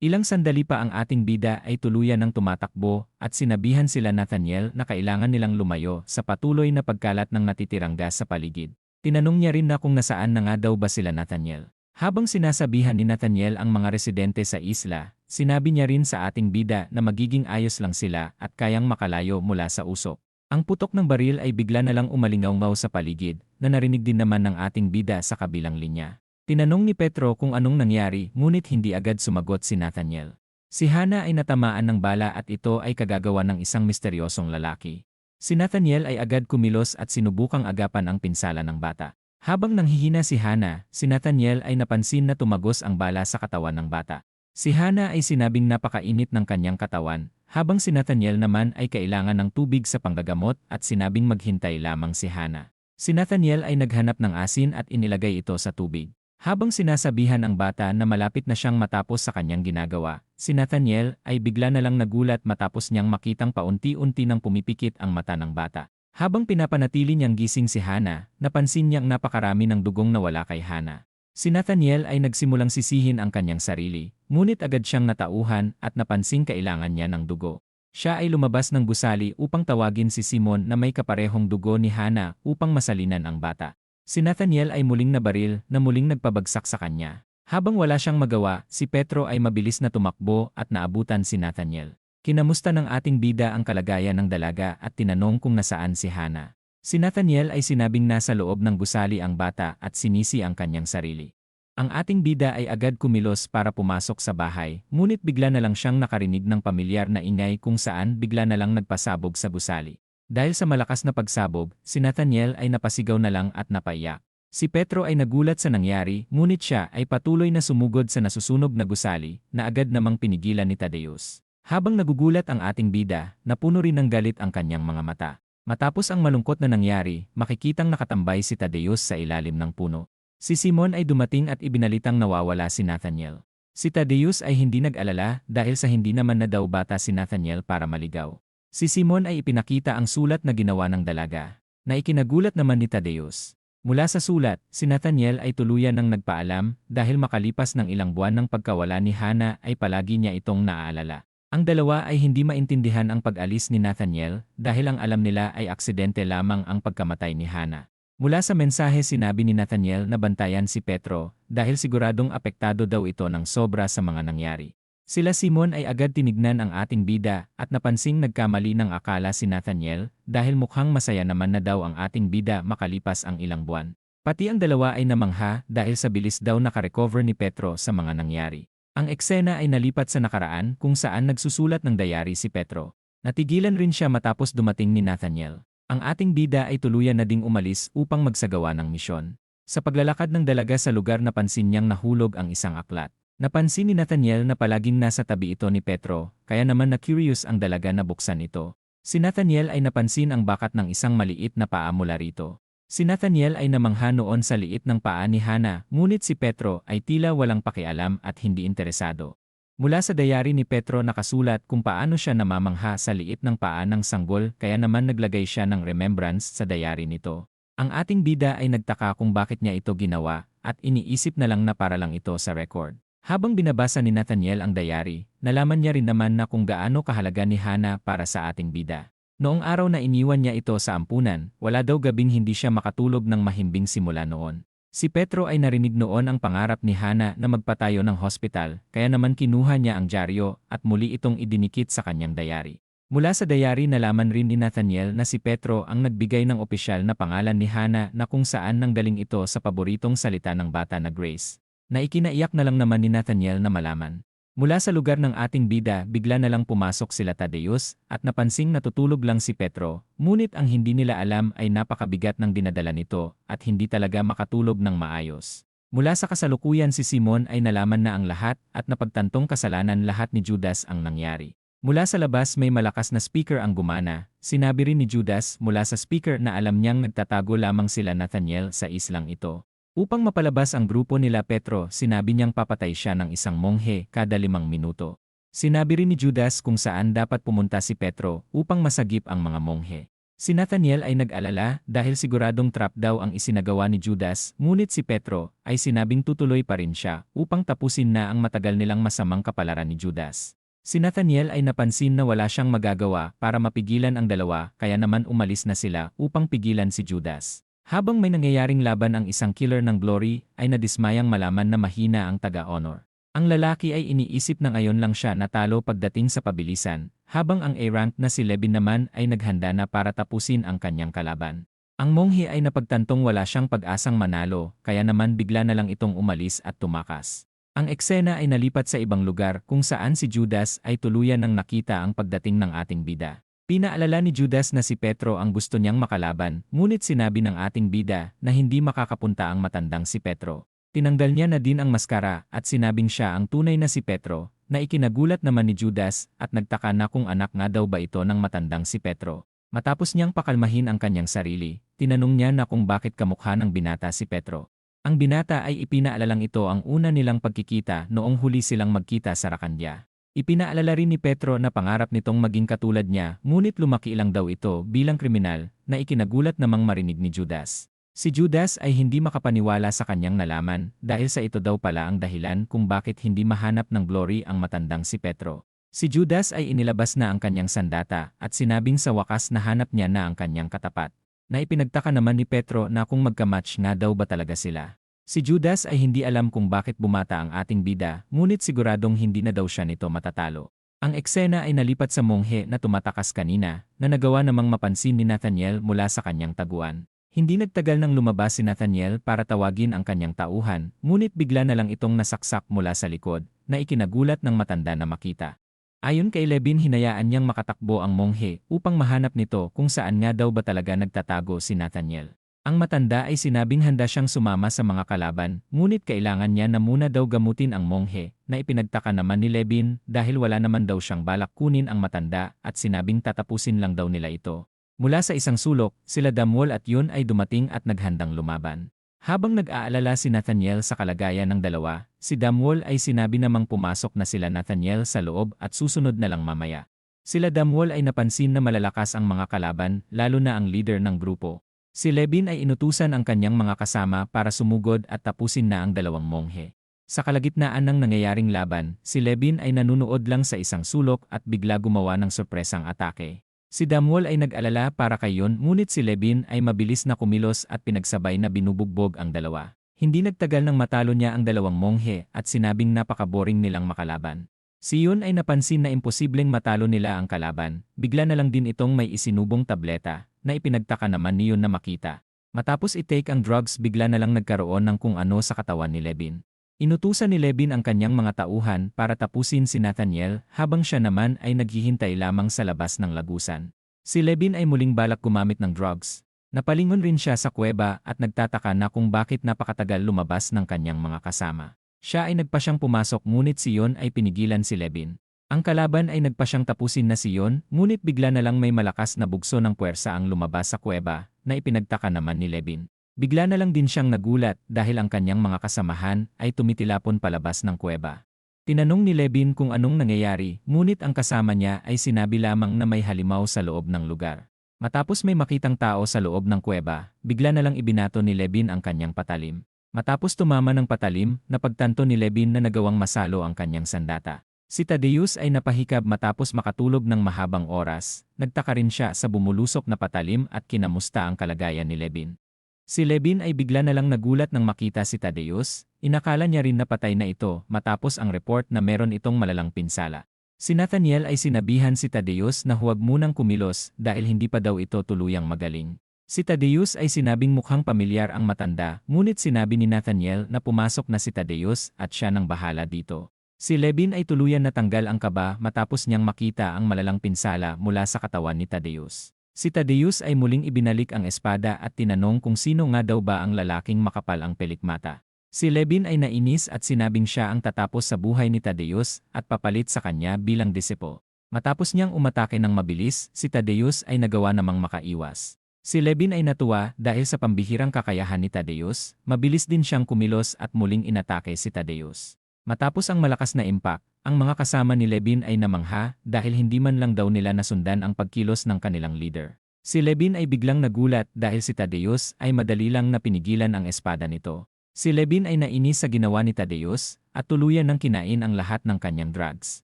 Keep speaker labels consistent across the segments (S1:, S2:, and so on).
S1: Ilang sandali pa ang ating bida ay tuluyan ng tumatakbo at sinabihan sila Nathaniel na kailangan nilang lumayo sa patuloy na pagkalat ng natitirang gas sa paligid. Tinanong niya rin na kung nasaan na nga daw ba sila Nathaniel. Habang sinasabihan ni Nathaniel ang mga residente sa isla, sinabi niya rin sa ating bida na magiging ayos lang sila at kayang makalayo mula sa usok. Ang putok ng baril ay bigla na lang umalingaw sa paligid na narinig din naman ng ating bida sa kabilang linya. Tinanong ni Petro kung anong nangyari ngunit hindi agad sumagot si Nathaniel. Si Hana ay natamaan ng bala at ito ay kagagawa ng isang misteryosong lalaki. Si Nathaniel ay agad kumilos at sinubukang agapan ang pinsala ng bata. Habang nanghihina si Hana, si Nathaniel ay napansin na tumagos ang bala sa katawan ng bata. Si Hana ay sinabing napakainit ng kanyang katawan, habang si Nathaniel naman ay kailangan ng tubig sa panggagamot at sinabing maghintay lamang si Hana. Si Nathaniel ay naghanap ng asin at inilagay ito sa tubig. Habang sinasabihan ang bata na malapit na siyang matapos sa kanyang ginagawa, si Nathaniel ay bigla na lang nagulat matapos niyang makitang paunti-unti nang pumipikit ang mata ng bata. Habang pinapanatili niyang gising si Hana, napansin niyang napakarami ng dugong nawala kay Hana. Si Nathaniel ay nagsimulang sisihin ang kanyang sarili, ngunit agad siyang natauhan at napansing kailangan niya ng dugo. Siya ay lumabas ng gusali upang tawagin si Simon na may kaparehong dugo ni Hana upang masalinan ang bata. Si Nathaniel ay muling nabaril na muling nagpabagsak sa kanya. Habang wala siyang magawa, si Petro ay mabilis na tumakbo at naabutan si Nathaniel. Kinamusta ng ating bida ang kalagayan ng dalaga at tinanong kung nasaan si Hana. Si Nathaniel ay sinabing nasa loob ng gusali ang bata at sinisi ang kanyang sarili. Ang ating bida ay agad kumilos para pumasok sa bahay, ngunit bigla na lang siyang nakarinig ng pamilyar na ingay kung saan bigla na lang nagpasabog sa gusali. Dahil sa malakas na pagsabog, si Nathaniel ay napasigaw na lang at napaiyak. Si Petro ay nagulat sa nangyari, ngunit siya ay patuloy na sumugod sa nasusunog na gusali na agad namang pinigilan ni Tadeus. Habang nagugulat ang ating bida, napuno rin ng galit ang kanyang mga mata. Matapos ang malungkot na nangyari, makikitang nakatambay si Tadeus sa ilalim ng puno. Si Simon ay dumating at ibinalitang nawawala si Nathaniel. Si Tadeus ay hindi nag-alala dahil sa hindi naman na daw bata si Nathaniel para maligaw. Si Simon ay ipinakita ang sulat na ginawa ng dalaga, na ikinagulat naman ni Tadeus. Mula sa sulat, si Nathaniel ay tuluyan ng nagpaalam dahil makalipas ng ilang buwan ng pagkawala ni Hana ay palagi niya itong naaalala. Ang dalawa ay hindi maintindihan ang pag-alis ni Nathaniel dahil ang alam nila ay aksidente lamang ang pagkamatay ni Hana. Mula sa mensahe sinabi ni Nathaniel na bantayan si Petro dahil siguradong apektado daw ito ng sobra sa mga nangyari. Sila Simon ay agad tinignan ang ating bida at napansing nagkamali ng akala si Nathaniel dahil mukhang masaya naman na daw ang ating bida makalipas ang ilang buwan. Pati ang dalawa ay namangha dahil sa bilis daw nakarecover ni Petro sa mga nangyari. Ang eksena ay nalipat sa nakaraan kung saan nagsusulat ng diary si Petro. Natigilan rin siya matapos dumating ni Nathaniel. Ang ating bida ay tuluyan na ding umalis upang magsagawa ng misyon. Sa paglalakad ng dalaga sa lugar napansin niyang nahulog ang isang aklat. Napansin ni Nathaniel na palaging nasa tabi ito ni Petro, kaya naman na-curious ang dalaga na buksan ito. Si Nathaniel ay napansin ang bakat ng isang maliit na paa mula rito. Si Nathaniel ay namangha noon sa liit ng paa ni Hana, ngunit si Petro ay tila walang pakialam at hindi interesado. Mula sa diary ni Petro nakasulat kung paano siya namamangha sa liit ng paa ng sanggol kaya naman naglagay siya ng remembrance sa diary nito. Ang ating bida ay nagtaka kung bakit niya ito ginawa at iniisip na lang na para lang ito sa record. Habang binabasa ni Nathaniel ang diary, nalaman niya rin naman na kung gaano kahalaga ni Hana para sa ating bida. Noong araw na iniwan niya ito sa ampunan, wala daw gabing hindi siya makatulog ng mahimbing simula noon. Si Petro ay narinig noon ang pangarap ni Hana na magpatayo ng hospital, kaya naman kinuha niya ang dyaryo at muli itong idinikit sa kanyang diary. Mula sa diary nalaman rin ni Nathaniel na si Petro ang nagbigay ng opisyal na pangalan ni Hana na kung saan nanggaling ito sa paboritong salita ng bata na Grace. Na ikinaiyak na lang naman ni Nathaniel na malaman. Mula sa lugar ng ating bida, bigla na lang pumasok sila Tadeus at napansing natutulog lang si Petro, ngunit ang hindi nila alam ay napakabigat ng dinadala nito at hindi talaga makatulog ng maayos. Mula sa kasalukuyan si Simon ay nalaman na ang lahat at napagtantong kasalanan lahat ni Judas ang nangyari. Mula sa labas may malakas na speaker ang gumana, sinabi rin ni Judas mula sa speaker na alam niyang nagtatago lamang sila Nathaniel sa islang ito. Upang mapalabas ang grupo nila Petro, sinabi niyang papatay siya ng isang monghe kada 5 minuto. Sinabi rin ni Judas kung saan dapat pumunta si Petro upang masagip ang mga monghe. Si Nathaniel ay nag-alala dahil siguradong trap daw ang isinagawa ni Judas, ngunit si Petro ay sinabing tutuloy pa rin siya upang tapusin na ang matagal nilang masamang kapalaran ni Judas. Si Nathaniel ay napansin na wala siyang magagawa para mapigilan ang dalawa kaya naman umalis na sila upang pigilan si Judas. Habang may nangyayaring laban ang isang killer ng Glory, ay nadismayang malaman na mahina ang taga-honor. Ang lalaki ay iniisip na ngayon lang siya natalo pagdating sa pabilisan, habang ang A-rank na si Levin naman ay naghanda na para tapusin ang kanyang kalaban. Ang monghe ay napagtantong wala siyang pag-asang manalo, kaya naman bigla na lang itong umalis at tumakas. Ang eksena ay nalipat sa ibang lugar kung saan si Judas ay tuluyan ng nakita ang pagdating ng ating bida. Pinaalala ni Judas na si Petro ang gusto niyang makalaban, ngunit sinabi ng ating bida na hindi makakapunta ang matandang si Petro. Tinanggal niya na din ang maskara at sinabing siya ang tunay na si Petro, na ikinagulat naman ni Judas at nagtaka na kung anak nga daw ba ito ng matandang si Petro. Matapos niyang pakalmahin ang kanyang sarili, tinanong niya na kung bakit kamukha ng binata si Petro. Ang binata ay ipinaalalang ito ang una nilang pagkikita noong huli silang magkita sa Rakandya. Ipinaalala rin ni Petro na pangarap nitong maging katulad niya, ngunit lumaki lang daw ito bilang kriminal na ikinagulat namang marinig ni Judas. Si Judas ay hindi makapaniwala sa kanyang nalaman dahil sa ito daw pala ang dahilan kung bakit hindi mahanap ng Glory ang matandang si Petro. Si Judas ay inilabas na ang kanyang sandata at sinabing sa wakas nahanap niya na ang kanyang katapat. Na ipinagtaka naman ni Petro na kung magkamatch nga daw ba talaga sila. Si Judas ay hindi alam kung bakit bumata ang ating bida, ngunit siguradong hindi na daw siya nito matatalo. Ang eksena ay nalipat sa monghe na tumatakas kanina na nagawa namang mapansin ni Nathaniel mula sa kanyang taguan. Hindi nagtagal nang lumabas si Nathaniel para tawagin ang kanyang tauhan, ngunit bigla na lang itong nasaksak mula sa likod, na ikinagulat ng matanda na makita. Ayon kay Levin, hinayaan niyang makatakbo ang monghe upang mahanap nito kung saan nga daw ba talaga nagtatago si Nathaniel. Ang matanda ay sinabing handa siyang sumama sa mga kalaban, ngunit kailangan niya na muna daw gamutin ang monghe, na ipinagtaka naman ni Levin dahil wala naman daw siyang balak kunin ang matanda at sinabing tatapusin lang daw nila ito. Mula sa isang sulok, sila Damwol at Yun ay dumating at naghandang lumaban. Habang nag-aalala si Nathaniel sa kalagayan ng dalawa, si Damwol ay sinabi namang pumasok na sila Nathaniel sa loob at susunod na lang mamaya. Sila Damwol ay napansin na malalakas ang mga kalaban, lalo na ang leader ng grupo. Si Levin ay inutusan ang kanyang mga kasama para sumugod at tapusin na ang dalawang monghe. Sa kalagitnaan ng nangyayaring laban, si Levin ay nanunood lang sa isang sulok at bigla gumawa ng sorpresang atake. Si Damwol ay nag-alala para kay Yun, ngunit si Levin ay mabilis na kumilos at pinagsabay na binubugbog ang dalawa. Hindi nagtagal nang matalo niya ang dalawang monghe at sinabing napaka-boring nilang makalaban. Si Yun ay napansin na imposibleng matalo nila ang kalaban, bigla na lang din itong may isinubong tableta, na ipinagtaka naman ni Yun na makita. Matapos i-take ang drugs, bigla na lang nagkaroon ng kung ano sa katawan ni Levin. Inutusan ni Levin ang kanyang mga tauhan para tapusin si Nathaniel habang siya naman ay naghihintay lamang sa labas ng lagusan. Si Levin ay muling balak gumamit ng drugs. Napalingon rin siya sa kuweba at nagtataka na kung bakit napakatagal lumabas ng kanyang mga kasama. Siya ay nagpasyang pumasok ngunit si Yun ay pinigilan si Levin. Ang kalaban ay nagpasyang tapusin na si Yun, ngunit bigla na lang may malakas na bugso ng puwersa ang lumabas sa kuweba na ipinagtaka naman ni Levin. Bigla na lang din siyang nagulat dahil ang kanyang mga kasamahan ay tumitilapon palabas ng kuweba. Tinanong ni Levin kung anong nangyayari, ngunit ang kasama niya ay sinabi lamang na may halimaw sa loob ng lugar. Matapos may makitang tao sa loob ng kuweba, bigla na lang ibinato ni Levin ang kanyang patalim. Matapos tumama ng patalim, napagtanto ni Levin na nagawang masalo ang kanyang sandata. Si Thaddeus ay napahikab matapos makatulog ng mahabang oras. Nagtaka rin siya sa bumulusok na patalim at kinamusta ang kalagayan ni Levin. Si Levin ay bigla na lang nagulat nang makita si Thaddeus. Inakala niya rin na patay na ito matapos ang report na meron itong malalang pinsala. Si Nathaniel ay sinabihan si Thaddeus na huwag munang kumilos dahil hindi pa daw ito tuluyang magaling. Si Thaddeus ay sinabing mukhang pamilyar ang matanda, ngunit sinabi ni Nathaniel na pumasok na si Thaddeus at siya nang bahala dito. Si Levin ay tuluyan natanggal ang kaba matapos niyang makita ang malalang pinsala mula sa katawan ni Thaddeus. Si Thaddeus ay muling ibinalik ang espada at tinanong kung sino nga daw ba ang lalaking makapal ang pelikmata. Si Levin ay nainis at sinabing siya ang tatapos sa buhay ni Thaddeus at papalit sa kanya bilang disipo. Matapos niyang umatake ng mabilis, si Thaddeus ay nagawa namang makaiwas. Si Levin ay natuwa dahil sa pambihirang kakayahan ni Thaddeus, mabilis din siyang kumilos at muling inatake si Thaddeus. Matapos ang malakas na impact, ang mga kasama ni Levin ay namangha dahil hindi man lang daw nila nasundan ang pagkilos ng kanilang leader. Si Levin ay biglang nagulat dahil si Tadeus ay madali lang na pinigilan ang espada nito. Si Levin ay nainis sa ginawa ni Tadeus at tuluyan ng kinain ang lahat ng kanyang drugs.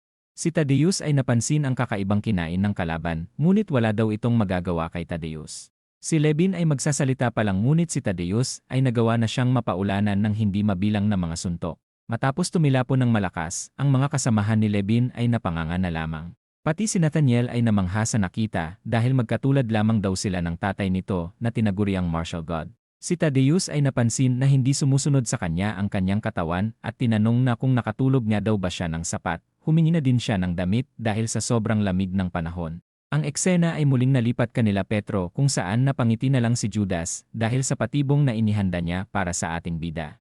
S1: Si Tadeus ay napansin ang kakaibang kinain ng kalaban, ngunit wala daw itong magagawa kay Tadeus. Si Levin ay magsasalita pa lang ngunit si Tadeus ay nagawa na siyang mapaulanan ng hindi mabilang na mga suntok. Matapos tumilapon ng malakas, ang mga kasamahan ni Levin ay napanganga na lamang. Pati si Nathaniel ay namangha sa nakita dahil magkatulad lamang daw sila ng tatay nito na tinaguriang martial god. Si Tadeus ay napansin na hindi sumusunod sa kanya ang kanyang katawan at tinanong na kung nakatulog nga daw ba siya ng sapat. Humingi na din siya ng damit dahil sa sobrang lamig ng panahon. Ang eksena ay muling nalipat kanila Petro kung saan napangiti na lang si Judas dahil sa patibong na inihanda niya para sa ating bida.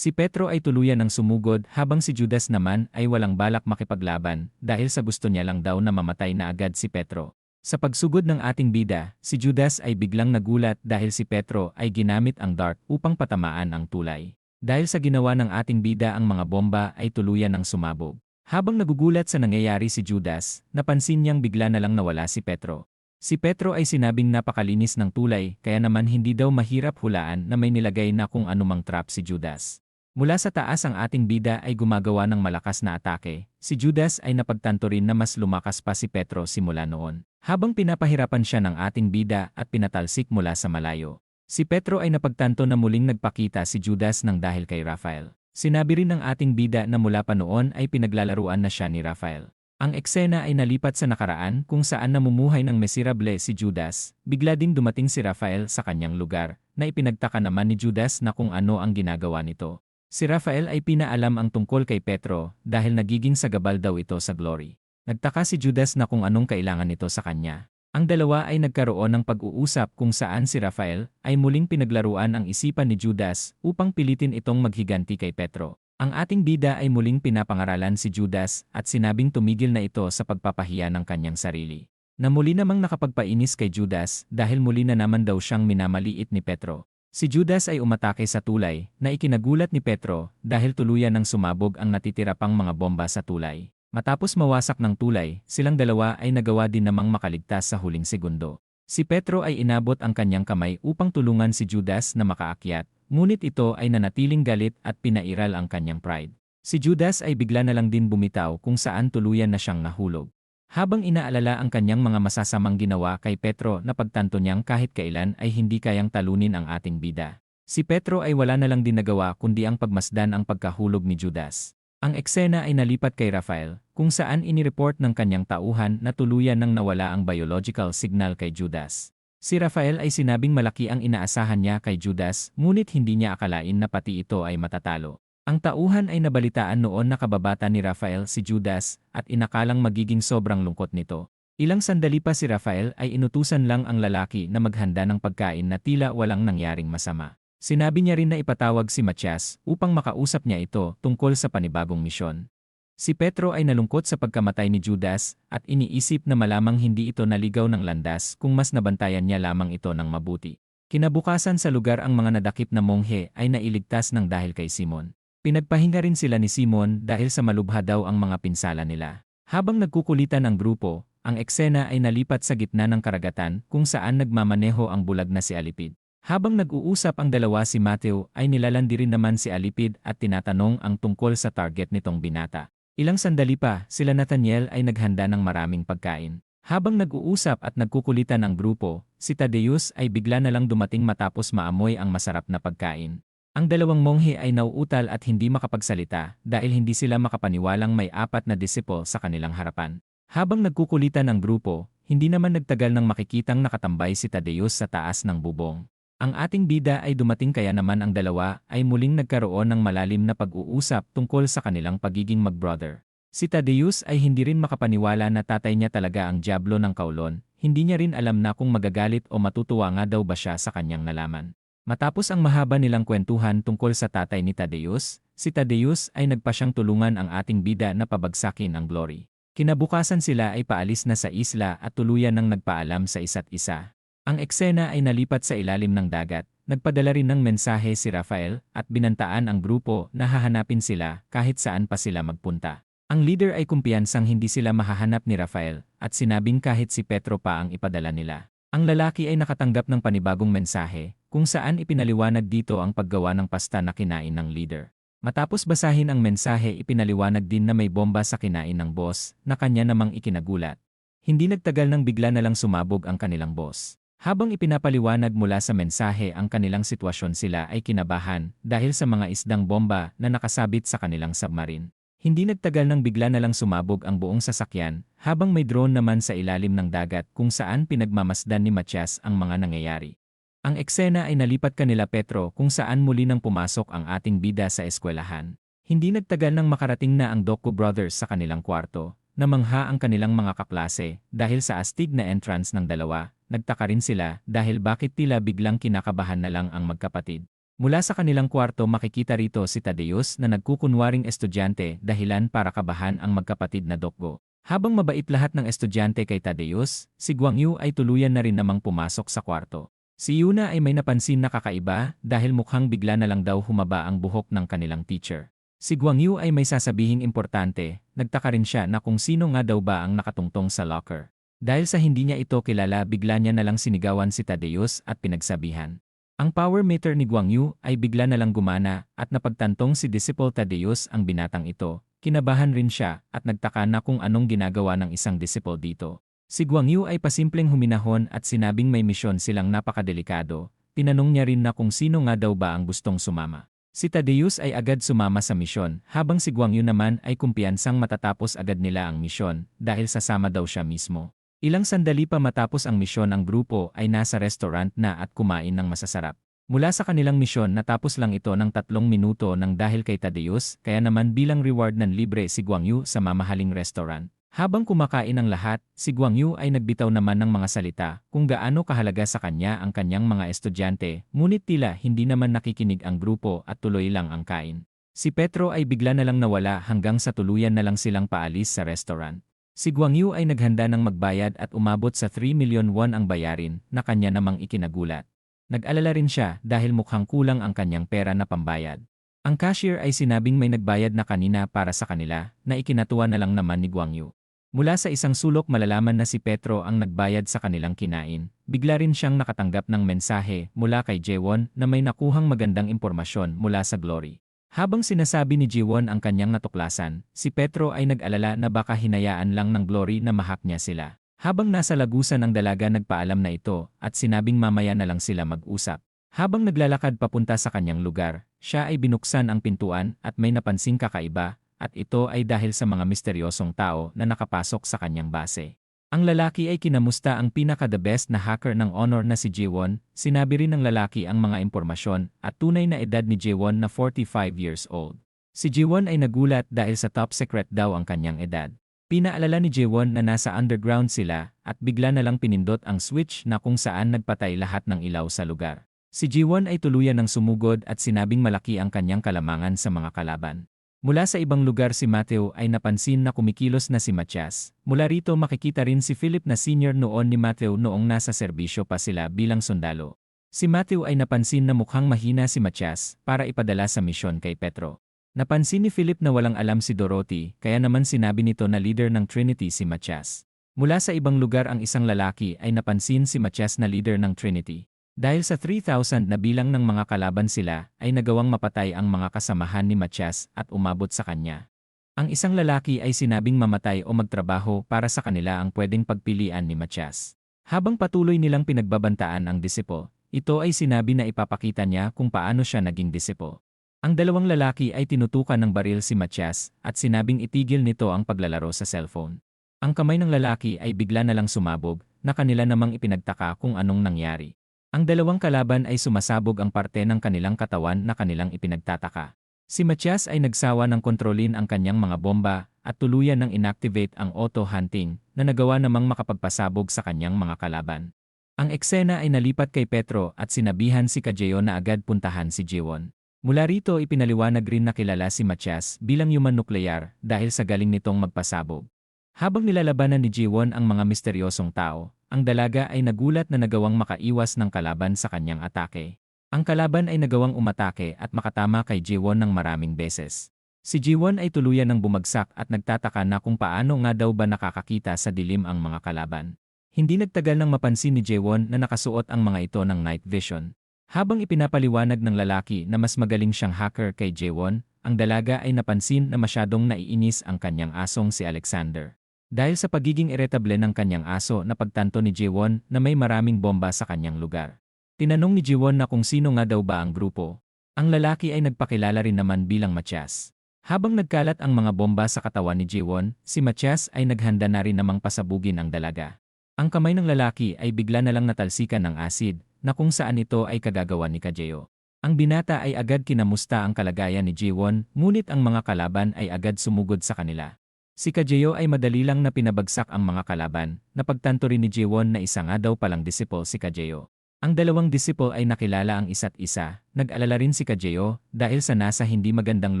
S1: Si Petro ay tuluyan ng sumugod habang si Judas naman ay walang balak makipaglaban dahil sa gusto niya lang daw na mamatay na agad si Petro. Sa pagsugod ng ating bida, si Judas ay biglang nagulat dahil si Petro ay ginamit ang dart upang patamaan ang tulay. Dahil sa ginawa ng ating bida ang mga bomba ay tuluyan ng sumabog. Habang nagugulat sa nangyayari si Judas, napansin niyang bigla na lang nawala si Petro. Si Petro ay sinabing napakalinis ng tulay kaya naman hindi daw mahirap hulaan na may nilagay na kung anumang trap si Judas. Mula sa taas ang ating bida ay gumagawa ng malakas na atake. Si Judas ay napagtanto rin na mas lumakas pa si Petro simula noon. Habang pinapahirapan siya ng ating bida at pinatalsik mula sa malayo. Si Petro ay napagtanto na muling nagpakita si Judas ng dahil kay Rafael. Sinabi rin ng ating bida na mula pa noon ay pinaglalaruan na siya ni Rafael. Ang eksena ay nalipat sa nakaraan kung saan namumuhay ng miserable si Judas. Bigla ding dumating si Rafael sa kanyang lugar, na ipinagtaka naman ni Judas na kung ano ang ginagawa nito. Si Rafael ay pinaalam ang tungkol kay Petro dahil nagiging sagabal daw ito sa glory. Nagtaka si Judas na kung anong kailangan nito sa kanya. Ang dalawa ay nagkaroon ng pag-uusap kung saan si Rafael ay muling pinaglaruan ang isipan ni Judas upang pilitin itong maghiganti kay Petro. Ang ating bida ay muling pinapangaralan si Judas at sinabing tumigil na ito sa pagpapahiya ng kanyang sarili. Na muli namang nakapagpainis kay Judas dahil muli na naman daw siyang minamaliit ni Petro. Si Judas ay umatake sa tulay na ikinagulat ni Petro dahil tuluyan ng sumabog ang natitira pang mga bomba sa tulay. Matapos mawasak ng tulay, silang dalawa ay nagawa din namang makaligtas sa huling segundo. Si Petro ay inabot ang kanyang kamay upang tulungan si Judas na makaakyat, ngunit ito ay nanatiling galit at pinairal ang kanyang pride. Si Judas ay bigla na lang din bumitaw kung saan tuluyan na siyang nahulog. Habang inaalala ang kanyang mga masasamang ginawa kay Petro na pagtanto niyang kahit kailan ay hindi kayang talunin ang ating bida. Si Petro ay wala na lang din nagawa kundi ang pagmasdan ang pagkahulog ni Judas. Ang eksena ay nalipat kay Rafael, kung saan inireport ng kanyang tauhan na tuluyan nang nawala ang biological signal kay Judas. Si Rafael ay sinabing malaki ang inaasahan niya kay Judas, ngunit hindi niya akalain na pati ito ay matatalo. Ang tauhan ay nabalitaan noon na kababata ni Rafael si Judas at inakalang magiging sobrang lungkot nito. Ilang sandali pa si Rafael ay inutusan lang ang lalaki na maghanda ng pagkain na tila walang nangyaring masama. Sinabi niya rin na ipatawag si Matias upang makausap niya ito tungkol sa panibagong misyon. Si Petro ay nalungkot sa pagkamatay ni Judas at iniisip na malamang hindi ito naligaw ng landas kung mas nabantayan niya lamang ito ng mabuti. Kinabukasan sa lugar ang mga nadakip na monghe ay nailigtas ng dahil kay Simon. Pinagpahinga rin sila ni Simon dahil sa malubha daw ang mga pinsala nila. Habang nagkukulitan ang grupo, ang eksena ay nalipat sa gitna ng karagatan kung saan nagmamaneho ang bulag na si Alipid. Habang nag-uusap ang dalawa si Mateo ay nilalandi rin naman si Alipid at tinatanong ang tungkol sa target nitong binata. Ilang sandali pa, sila Nathaniel ay naghanda ng maraming pagkain. Habang nag-uusap at nagkukulitan ang grupo, si Tadeus ay bigla na lang dumating matapos maamoy ang masarap na pagkain. Ang dalawang monghe ay nauutal at hindi makapagsalita dahil hindi sila makapaniwalang may 4 na disipo sa kanilang harapan. Habang nagkukulitan ang grupo, hindi naman nagtagal nang makikitang nakatambay si Tadeus sa taas ng bubong. Ang ating bida ay dumating kaya naman ang dalawa ay muling nagkaroon ng malalim na pag-uusap tungkol sa kanilang pagiging mag-brother. Si Tadeus ay hindi rin makapaniwala na tatay niya talaga ang Diablo ng Kaulon, hindi niya rin alam na kung magagalit o matutuwa nga daw ba siya sa kanyang nalaman. Matapos ang mahaba nilang kwentuhan tungkol sa tatay ni Tadeus, si Tadeus ay nagpasyang tulungan ang ating bida na pabagsakin ang glory. Kinabukasan sila ay paalis na sa isla at tuluyan ng nagpaalam sa isa't isa. Ang eksena ay nalipat sa ilalim ng dagat, nagpadala rin ng mensahe si Rafael at binantaan ang grupo na hahanapin sila kahit saan pa sila magpunta. Ang leader ay kumpiyansang hindi sila mahahanap ni Rafael at sinabing kahit si Petro pa ang ipadala nila. Ang lalaki ay nakatanggap ng panibagong mensahe, kung saan ipinaliwanag dito ang paggawa ng pasta na kinain ng leader. Matapos basahin ang mensahe, ipinaliwanag din na may bomba sa kinain ng boss, na kanya namang ikinagulat. Hindi nagtagal nang bigla na lang sumabog ang kanilang boss. Habang ipinapaliwanag mula sa mensahe ang kanilang sitwasyon, sila ay kinabahan dahil sa mga isdang bomba na nakasabit sa kanilang submarine. Hindi nagtagal nang bigla na lang sumabog ang buong sasakyan, habang may drone naman sa ilalim ng dagat kung saan pinagmamasdan ni Matias ang mga nangyayari. Ang eksena ay nalipat kanila Petro kung saan muli nang pumasok ang ating bida sa eskwelahan. Hindi nagtagal nang makarating na ang Doku Brothers sa kanilang kwarto. Namangha ang kanilang mga kaklase dahil sa astig na entrance ng dalawa. Nagtaka rin sila dahil bakit tila biglang kinakabahan na lang ang magkapatid. Mula sa kanilang kwarto makikita rito si Tadeus na nagkukunwaring estudyante dahilan para kabahan ang magkapatid na Dokgo. Habang mabait lahat ng estudyante kay Tadeus, si Guangyu ay tuluyan na rin namang pumasok sa kwarto. Si Yuna ay may napansin na kakaiba dahil mukhang bigla na lang daw humaba ang buhok ng kanilang teacher. Si Guangyu ay may sasabihing importante, nagtaka rin siya na kung sino nga daw ba ang nakatungtong sa locker. Dahil sa hindi niya ito kilala, bigla niya na lang sinigawan si Tadeus at pinagsabihan. Ang power meter ni Guangyu ay bigla na lang gumana at napagtantong si Disciple Tadeus ang binatang ito. Kinabahan rin siya at nagtaka na kung anong ginagawa ng isang disciple dito. Si Guangyu ay pasimpleng huminahon at sinabing may misyon silang napakadelikado. Tinanong niya rin na kung sino nga daw ba ang gustong sumama. Si Tadeus ay agad sumama sa misyon, habang si Guangyu naman ay kumpiyansang matatapos agad nila ang misyon dahil sasama daw siya mismo. Ilang sandali pa matapos ang misyon, ang grupo ay nasa restaurant na at kumain ng masasarap. Mula sa kanilang misyon, natapos lang ito ng 3 minuto nang dahil kay Tadeus, kaya naman bilang reward ng libre si Guangyu sa mamahaling restaurant. Habang kumakain ang lahat, si Guangyu ay nagbitaw naman ng mga salita kung gaano kahalaga sa kanya ang kanyang mga estudyante, ngunit tila hindi naman nakikinig ang grupo at tuloy lang ang kain. Si Petro ay bigla na lang nawala hanggang sa tuluyan na lang silang paalis sa restaurant. Si Guangyu ay naghanda ng magbayad at umabot sa 3 million won ang bayarin na kanya namang ikinagulat. Nag-alala rin siya dahil mukhang kulang ang kanyang pera na pambayad. Ang cashier ay sinabing may nagbayad na kanina para sa kanila na ikinatuwa na lang naman ni Guangyu. Mula sa isang sulok malalaman na si Petro ang nagbayad sa kanilang kinain. Bigla rin siyang nakatanggap ng mensahe mula kay Jaewon na may nakuhang magandang impormasyon mula sa Glory. Habang sinasabi ni Jaewon ang kanyang natuklasan, si Petro ay nag-alala na baka hinayaan lang ng Glory na mahak niya sila. Habang nasa lagusan ang dalaga, nagpaalam na ito at sinabing mamaya na lang sila mag-usap. Habang naglalakad papunta sa kanyang lugar, siya ay binuksan ang pintuan at may napansing kakaiba. At ito ay dahil sa mga misteryosong tao na nakapasok sa kanyang base. Ang lalaki ay kinamusta ang pinaka-the best na hacker ng Honor na si Jaewon. Sinabi rin ng lalaki ang mga impormasyon at tunay na edad ni Jaewon na 45 years old. Si Jaewon ay nagulat dahil sa top secret daw ang kanyang edad. Pinaalala ni Jaewon na nasa underground sila at bigla na lang pinindot ang switch na kung saan nagpatay lahat ng ilaw sa lugar. Si Jaewon ay tuluyan ng sumugod at sinabing malaki ang kanyang kalamangan sa mga kalaban. Mula sa ibang lugar, si Matthew ay napansin na kumikilos na si Matias. Mula rito makikita rin si Philip na senior noon ni Matthew noong nasa serbisyo pa sila bilang sundalo. Si Matthew ay napansin na mukhang mahina si Matias para ipadala sa misyon kay Petro. Napansin ni Philip na walang alam si Dorothy, kaya naman sinabi nito na leader ng Trinity si Matias. Mula sa ibang lugar, ang isang lalaki ay napansin si Matias na leader ng Trinity. Dahil sa 3,000 na bilang ng mga kalaban sila, ay nagawang mapatay ang mga kasamahan ni Matias at umabot sa kanya. Ang isang lalaki ay sinabing mamatay o magtrabaho para sa kanila ang pwedeng pagpilian ni Matias. Habang patuloy nilang pinagbabantaan ang disipo, ito ay sinabi na ipapakita niya kung paano siya naging disipo. Ang dalawang lalaki ay tinutukan ng baril si Matias at sinabing itigil nito ang paglalaro sa cellphone. Ang kamay ng lalaki ay bigla na lang sumabog, na kanila namang ipinagtaka kung anong nangyari. Ang dalawang kalaban ay sumasabog ang parte ng kanilang katawan na kanilang ipinagtataka. Si Matias ay nagsawa ng kontrolin ang kanyang mga bomba at tuluyan ng inactivate ang auto-hunting na nagawa namang makapagpasabog sa kanyang mga kalaban. Ang eksena ay nalipat kay Petro at sinabihan si Jaewon na agad puntahan si Jaewon. Mula rito ipinaliwanag rin na kilala si Matias bilang human nuclear dahil sa galing nitong magpasabog. Habang nilalabanan ni Jaewon ang mga misteryosong tao, ang dalaga ay nagulat na nagawang makaiwas ng kalaban sa kanyang atake. Ang kalaban ay nagawang umatake at makatama kay Jaewon ng maraming beses. Si Jaewon ay tuluyan ng bumagsak at nagtataka na kung paano nga daw ba nakakakita sa dilim ang mga kalaban. Hindi nagtagal nang mapansin ni Jaewon na nakasuot ang mga ito ng night vision. Habang ipinapaliwanag ng lalaki na mas magaling siyang hacker kay Jaewon, ang dalaga ay napansin na masyadong naiinis ang kanyang asong si Alexander. Dahil sa pagiging iritable ng kanyang aso na pagtanto ni Jaewon na may maraming bomba sa kanyang lugar. Tinanong ni Jaewon na kung sino nga daw ba ang grupo. Ang lalaki ay nagpakilala rin naman bilang Matthias. Habang nagkalat ang mga bomba sa katawan ni Jaewon, si Matthias ay naghanda na rin namang pasabugin ang dalaga. Ang kamay ng lalaki ay bigla na lang natalsikan ng acid, na kung saan ito ay kagagawan ni Kajeo. Ang binata ay agad kinamusta ang kalagayan ni Jaewon, ngunit ang mga kalaban ay agad sumugod sa kanila. Si Kajeo ay madali lang na pinabagsak ang mga kalaban, napagtanto rin ni Jaewon na isa nga daw palang disciple si Kajeo. Ang dalawang disciple ay nakilala ang isa't isa, nag-alala rin si Kajeo dahil sa nasa hindi magandang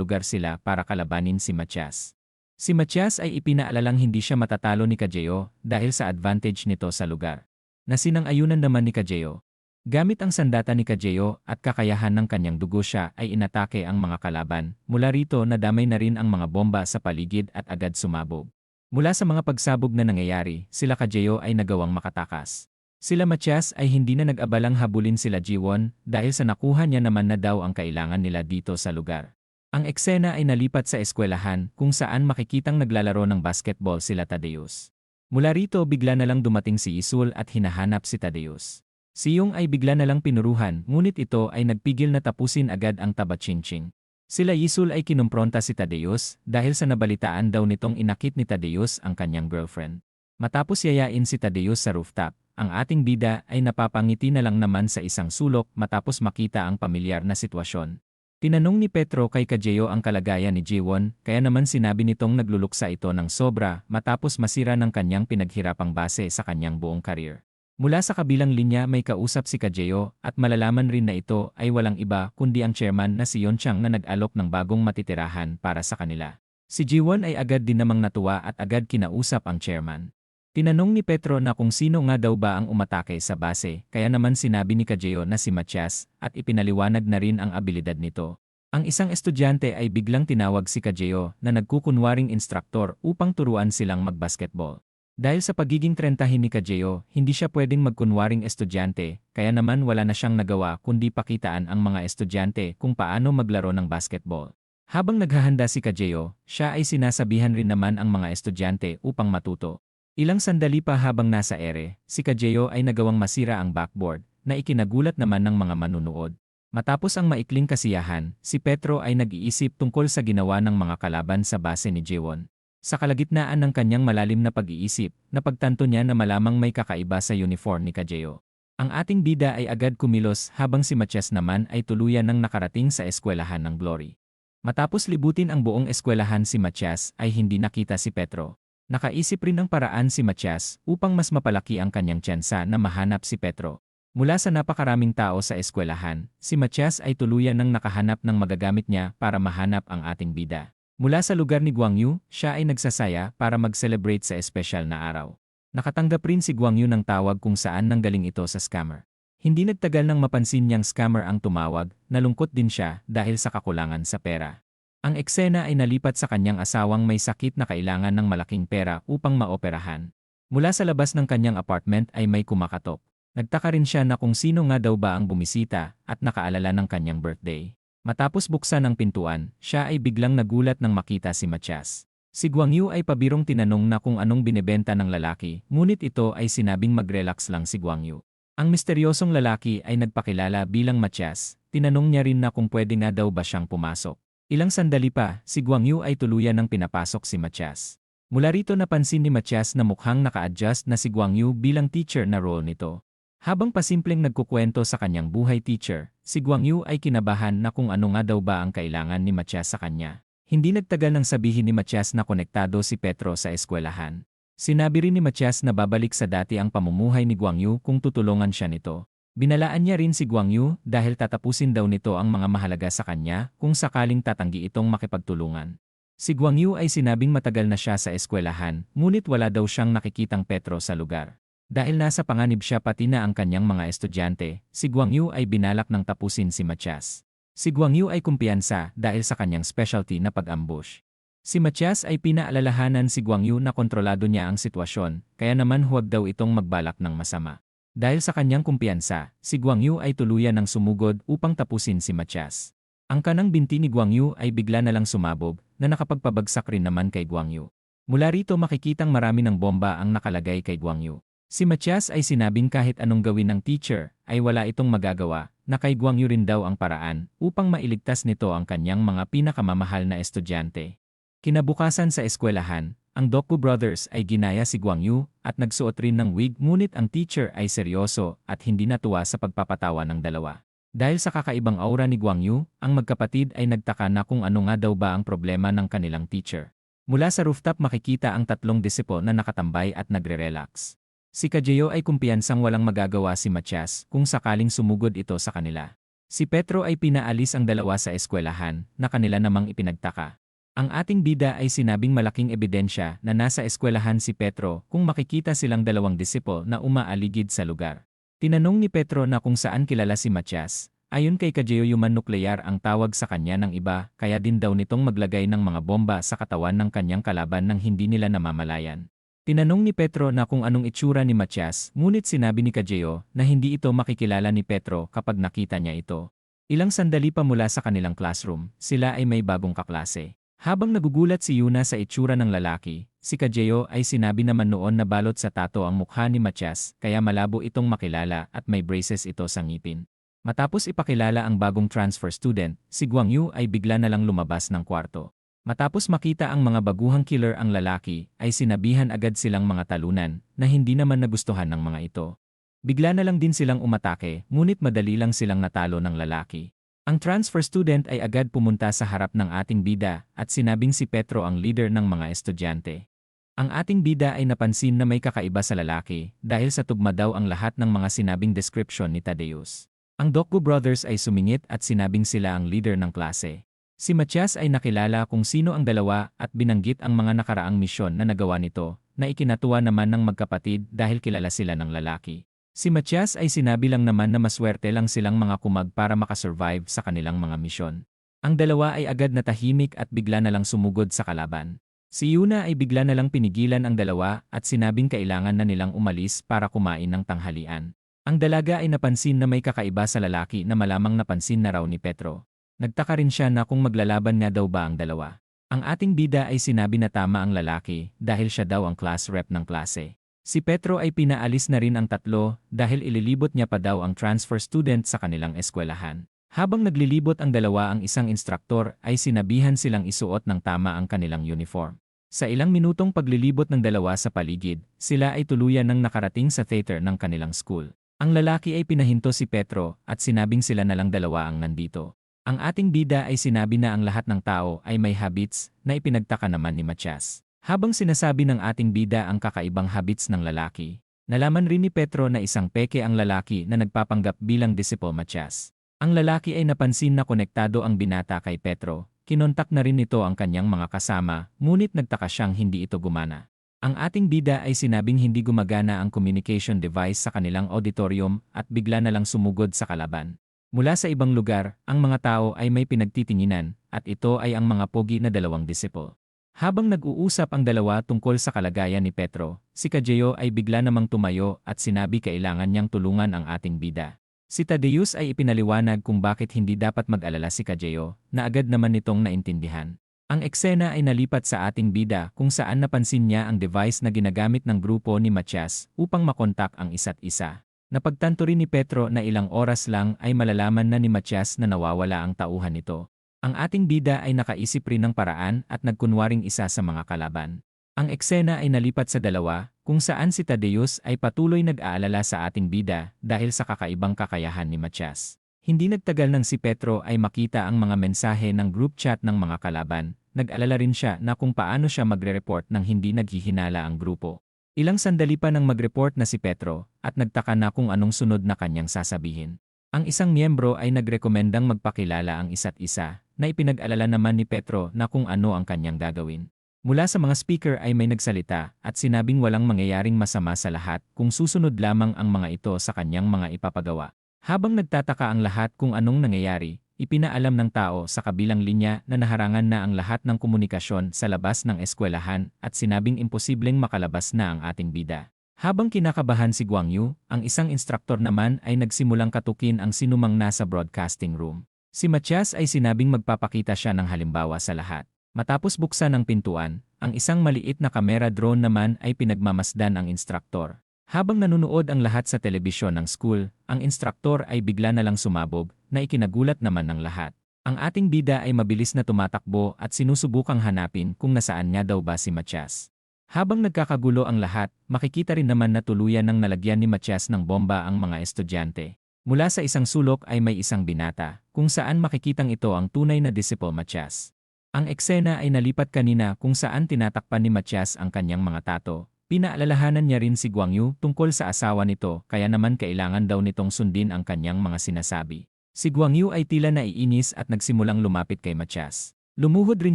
S1: lugar sila para kalabanin si Matthias. Si Matthias ay ipinaalalang hindi siya matatalo ni Kajeo dahil sa advantage nito sa lugar. Nasinang-ayunan naman ni Kajeo. Gamit ang sandata ni Kajeo at kakayahan ng kanyang dugo siya ay inatake ang mga kalaban, mula rito nadamay na rin ang mga bomba sa paligid at agad sumabog. Mula sa mga pagsabog na nangyayari, sila Kajeo ay nagawang makatakas. Sila Matthias ay hindi na nag-abalang habulin sila Jaewon dahil sa nakuha niya naman na daw ang kailangan nila dito sa lugar. Ang eksena ay nalipat sa eskwelahan kung saan makikitang naglalaro ng basketball sila Tadeus. Mula rito bigla na lang dumating si Isul at hinahanap si Tadeus. Si Yung ay bigla na lang pinuruhan ngunit ito ay nagpigil na tapusin agad ang taba-chinching. Sila Isul ay kinumpronta si Tadeus dahil sa nabalitaan daw nitong inakit ni Tadeus ang kanyang girlfriend. Matapos yayain si Tadeus sa rooftop, ang ating bida ay napapangiti na lang naman sa isang sulok matapos makita ang pamilyar na sitwasyon. Tinanong ni Petro kay Kajeo ang kalagayan ni Jaewon, kaya naman sinabi nitong nagluluksa ito ng sobra matapos masira ng kanyang pinaghirapang base sa kanyang buong career. Mula sa kabilang linya may kausap si Kajeo at malalaman rin na ito ay walang iba kundi ang chairman na si Yeonchang na nag-alok ng bagong matitirahan para sa kanila. Si Jaewon ay agad din namang natuwa at agad kinausap ang chairman. Tinanong ni Petro na kung sino nga daw ba ang umatake sa base, kaya naman sinabi ni Kajeo na si Matthias at ipinaliwanag na rin ang abilidad nito. Ang isang estudyante ay biglang tinawag si Kajeo na nagkukunwaring instruktor upang turuan silang magbasketball. Dahil sa pagiging trentahin ni Kajeo, hindi siya pwedeng magkunwaring estudyante, kaya naman wala na siyang nagawa kundi pakitaan ang mga estudyante kung paano maglaro ng basketball. Habang naghahanda si Kajeo, siya ay sinasabihan rin naman ang mga estudyante upang matuto. Ilang sandali pa habang nasa ere, si Kajeo ay nagawang masira ang backboard, na ikinagulat naman ng mga manunood. Matapos ang maikling kasiyahan, si Petro ay nag-iisip tungkol sa ginawa ng mga kalaban sa base ni Jaewon. Sa kalagitnaan ng kanyang malalim na pag-iisip, napagtanto niya na malamang may kakaiba sa uniform ni Kajeo. Ang ating bida ay agad kumilos habang si Matthias naman ay tuluyan ng nakarating sa eskwelahan ng Glory. Matapos libutin ang buong eskwelahan si Matthias ay hindi nakita si Petro. Nakaisip rin ng paraan si Matthias upang mas mapalaki ang kanyang tsansa na mahanap si Petro. Mula sa napakaraming tao sa eskwelahan, si Matthias ay tuluyan ng nakahanap ng magagamit niya para mahanap ang ating bida. Mula sa lugar ni Guangyu, siya ay nagsasaya para mag-celebrate sa espesyal na araw. Nakatanggap rin si Guangyu ng tawag kung saan nanggaling ito sa scammer. Hindi nagtagal nang mapansin niyang scammer ang tumawag, nalungkot din siya dahil sa kakulangan sa pera. Ang eksena ay nalipat sa kanyang asawang may sakit na kailangan ng malaking pera upang maoperahan. Mula sa labas ng kanyang apartment ay may kumakatok. Nagtaka rin siya na kung sino nga daw ba ang bumisita at nakaalala ng kanyang birthday. Matapos buksan ang pintuan, siya ay biglang nagulat nang makita si Matthias. Si Guangyu ay pabirong tinanong na kung anong binebenta ng lalaki, ngunit ito ay sinabing mag-relax lang si Guangyu. Ang misteryosong lalaki ay nagpakilala bilang Matthias, tinanong niya rin na kung pwede nga daw ba siyang pumasok. Ilang sandali pa, si Guangyu ay tuluyan ng pinapasok si Matthias. Mula rito napansin ni Matthias na mukhang naka-adjust na si Guangyu bilang teacher na role nito. Habang pasimpleng nagkukwento sa kanyang buhay teacher, si Guangyu ay kinabahan na kung ano nga daw ba ang kailangan ni Matthias sa kanya. Hindi nagtagal nang sabihin ni Matthias na konektado si Petro sa eskwelahan. Sinabi rin ni Matthias na babalik sa dati ang pamumuhay ni Guangyu kung tutulungan siya nito. Binalaan niya rin si Guangyu dahil tatapusin daw nito ang mga mahalaga sa kanya kung sakaling tatanggi itong makipagtulungan. Si Guangyu ay sinabing matagal na siya sa eskwelahan, ngunit wala daw siyang nakikitang Petro sa lugar. Dahil nasa panganib siya pati na ang kanyang mga estudyante, si Guangyu ay binalak ng tapusin si Matthias. Si Guangyu ay kumpiyansa dahil sa kanyang specialty na pag-ambush. Si Matias ay pinaalalahanan si Guang Yu na kontrolado niya ang sitwasyon, kaya naman huwag daw itong magbalak ng masama. Dahil sa kanyang kumpiyansa, si Guang Yu ay tuluyan ng sumugod upang tapusin si Matias. Ang kanang binti ni Guang Yu ay bigla na lang sumabog, na nakapagpabagsak rin naman kay Guang Yu. Mula rito makikitang marami ng bomba ang nakalagay kay Guang Yu. Si Matias ay sinabing kahit anong gawin ng teacher, ay wala itong magagawa, na kay Guang Yu rin daw ang paraan, upang mailigtas nito ang kanyang mga pinakamamahal na estudyante. Kinabukasan sa eskwelahan, ang Dokku Brothers ay ginaya si Guang Yu at nagsuot rin ng wig, ngunit ang teacher ay seryoso at hindi natuwa sa pagpapatawa ng dalawa. Dahil sa kakaibang aura ni Guang Yu, ang magkapatid ay nagtaka na kung ano nga daw ba ang problema ng kanilang teacher. Mula sa rooftop makikita ang tatlong disipo na nakatambay at nagre-relax. Si Kajeo ay kumpiyansang walang magagawa si Matias kung sakaling sumugod ito sa kanila. Si Petro ay pinaalis ang dalawa sa eskwelahan na kanila namang ipinagtaka. Ang ating bida ay sinabing malaking ebidensya na nasa eskwelahan si Petro kung makikita silang dalawang disipo na umaaligid sa lugar. Tinanong ni Petro na kung saan kilala si Matias. Ayon kay Kajeo, human nuclear ang tawag sa kanya ng iba, kaya din daw nitong maglagay ng mga bomba sa katawan ng kanyang kalaban nang hindi nila namamalayan. Tinanong ni Petro na kung anong itsura ni Matias, ngunit sinabi ni Kajeo na hindi ito makikilala ni Petro kapag nakita niya ito. Ilang sandali pa mula sa kanilang classroom, sila ay may bagong kaklase. Habang nagugulat si Yuna sa itsura ng lalaki, si Kajeo ay sinabi naman noon na balot sa tato ang mukha ni Matias, kaya malabo itong makilala at may braces ito sa ngipin. Matapos ipakilala ang bagong transfer student, si Guang Yu ay bigla na lang lumabas ng kwarto. Matapos makita ang mga baguhang killer ang lalaki, ay sinabihan agad silang mga talunan na hindi naman nagustuhan ng mga ito. Bigla na lang din silang umatake, ngunit madali lang silang natalo ng lalaki. Ang transfer student ay agad pumunta sa harap ng ating bida at sinabing si Petro ang leader ng mga estudyante. Ang ating bida ay napansin na may kakaiba sa lalaki dahil sa tugma daw ang lahat ng mga sinabing description ni Thaddeus. Ang Dokku Brothers ay sumingit at sinabing sila ang leader ng klase. Si Matias ay nakilala kung sino ang dalawa at binanggit ang mga nakaraang misyon na nagawa nito, na ikinatuwa naman ng magkapatid dahil kilala sila ng lalaki. Si Matias ay sinabi lang naman na maswerte lang silang mga kumag para makasurvive sa kanilang mga misyon. Ang dalawa ay agad natahimik at bigla na lang sumugod sa kalaban. Si Yuna ay bigla na lang pinigilan ang dalawa at sinabing kailangan na nilang umalis para kumain ng tanghalian. Ang dalaga ay napansin na may kakaiba sa lalaki na malamang napansin na raw ni Petro. Nagtaka rin siya na kung maglalaban nga daw ba ang dalawa. Ang ating bida ay sinabi na tama ang lalaki dahil siya daw ang class rep ng klase. Si Petro ay pinaalis na rin ang tatlo dahil ililibot niya pa daw ang transfer student sa kanilang eskwelahan. Habang naglilibot ang dalawa, ang isang instruktor ay sinabihan silang isuot ng tama ang kanilang uniform. Sa ilang minutong paglilibot ng dalawa sa paligid, sila ay tuluyan ng nakarating sa theater ng kanilang school. Ang lalaki ay pinahinto si Petro at sinabing sila na lang dalawa ang nandito. Ang ating bida ay sinabi na ang lahat ng tao ay may habits na ipinagtaka naman ni Matias. Habang sinasabi ng ating bida ang kakaibang habits ng lalaki, nalaman rin ni Petro na isang peke ang lalaki na nagpapanggap bilang disipo Matias. Ang lalaki ay napansin na konektado ang binata kay Petro, kinontak na rin nito ang kanyang mga kasama, ngunit nagtaka siyang hindi ito gumana. Ang ating bida ay sinabing hindi gumagana ang communication device sa kanilang auditorium at bigla na lang sumugod sa kalaban. Mula sa ibang lugar, ang mga tao ay may pinagtitinginan at ito ay ang mga pogi na dalawang disipo. Habang nag-uusap ang dalawa tungkol sa kalagayan ni Petro, si Kajeo ay bigla namang tumayo at sinabi kailangan niyang tulungan ang ating bida. Si Thaddeus ay ipinaliwanag kung bakit hindi dapat mag-alala si Kajeo, na agad naman nitong naintindihan. Ang eksena ay nalipat sa ating bida kung saan napansin niya ang device na ginagamit ng grupo ni Matias upang makontak ang isa't isa. Napagtanto rin ni Petro na ilang oras lang ay malalaman na ni Matias na nawawala ang tauhan nito. Ang ating bida ay nakaisip rin ng paraan at nagkunwaring isa sa mga kalaban. Ang eksena ay nalipat sa dalawa, kung saan si Thaddeus ay patuloy nag-aalala sa ating bida dahil sa kakaibang kakayahan ni Matias. Hindi nagtagal nang si Petro ay makita ang mga mensahe ng group chat ng mga kalaban, nag-alala rin siya na kung paano siya magre-report nang hindi naghihinala ang grupo. Ilang sandali pa nang mag-report na si Petro at nagtaka na kung anong sunod na kanyang sasabihin. Ang isang miyembro ay nagrekomendang magpakilala ang isa't isa na ipinag-alala naman ni Petro na kung ano ang kanyang gagawin. Mula sa mga speaker ay may nagsalita at sinabing walang mangyayaring masama sa lahat kung susunod lamang ang mga ito sa kanyang mga ipapagawa. Habang nagtataka ang lahat kung anong nangyayari, ipinaalam ng tao sa kabilang linya na naharangan na ang lahat ng komunikasyon sa labas ng eskwelahan at sinabing imposibleng makalabas na ang ating bida. Habang kinakabahan si Guang Yu, ang isang instruktor naman ay nagsimulang katukin ang sinumang nasa broadcasting room. Si Matias ay sinabing magpapakita siya ng halimbawa sa lahat. Matapos buksan ang pintuan, ang isang maliit na kamera drone naman ay pinagmamasdan ang instruktor. Habang nanunood ang lahat sa telebisyon ng school, ang instruktor ay bigla na lang sumabog, na ikinagulat naman ng lahat. Ang ating bida ay mabilis na tumatakbo at sinusubukang hanapin kung nasaan nga daw ba si Matias. Habang nagkakagulo ang lahat, makikita rin naman na tuluyan ng nalagyan ni Matias ng bomba ang mga estudyante. Mula sa isang sulok ay may isang binata, kung saan makikitang ito ang tunay na disciple Matias. Ang eksena ay nalipat kanina kung saan tinatakpan ni Matias ang kanyang mga tato. Pinaalalahanan niya rin si Guang Yu tungkol sa asawa nito kaya naman kailangan daw nitong sundin ang kanyang mga sinasabi. Si Guang Yu ay tila naiinis at nagsimulang lumapit kay Matias. Lumuhod rin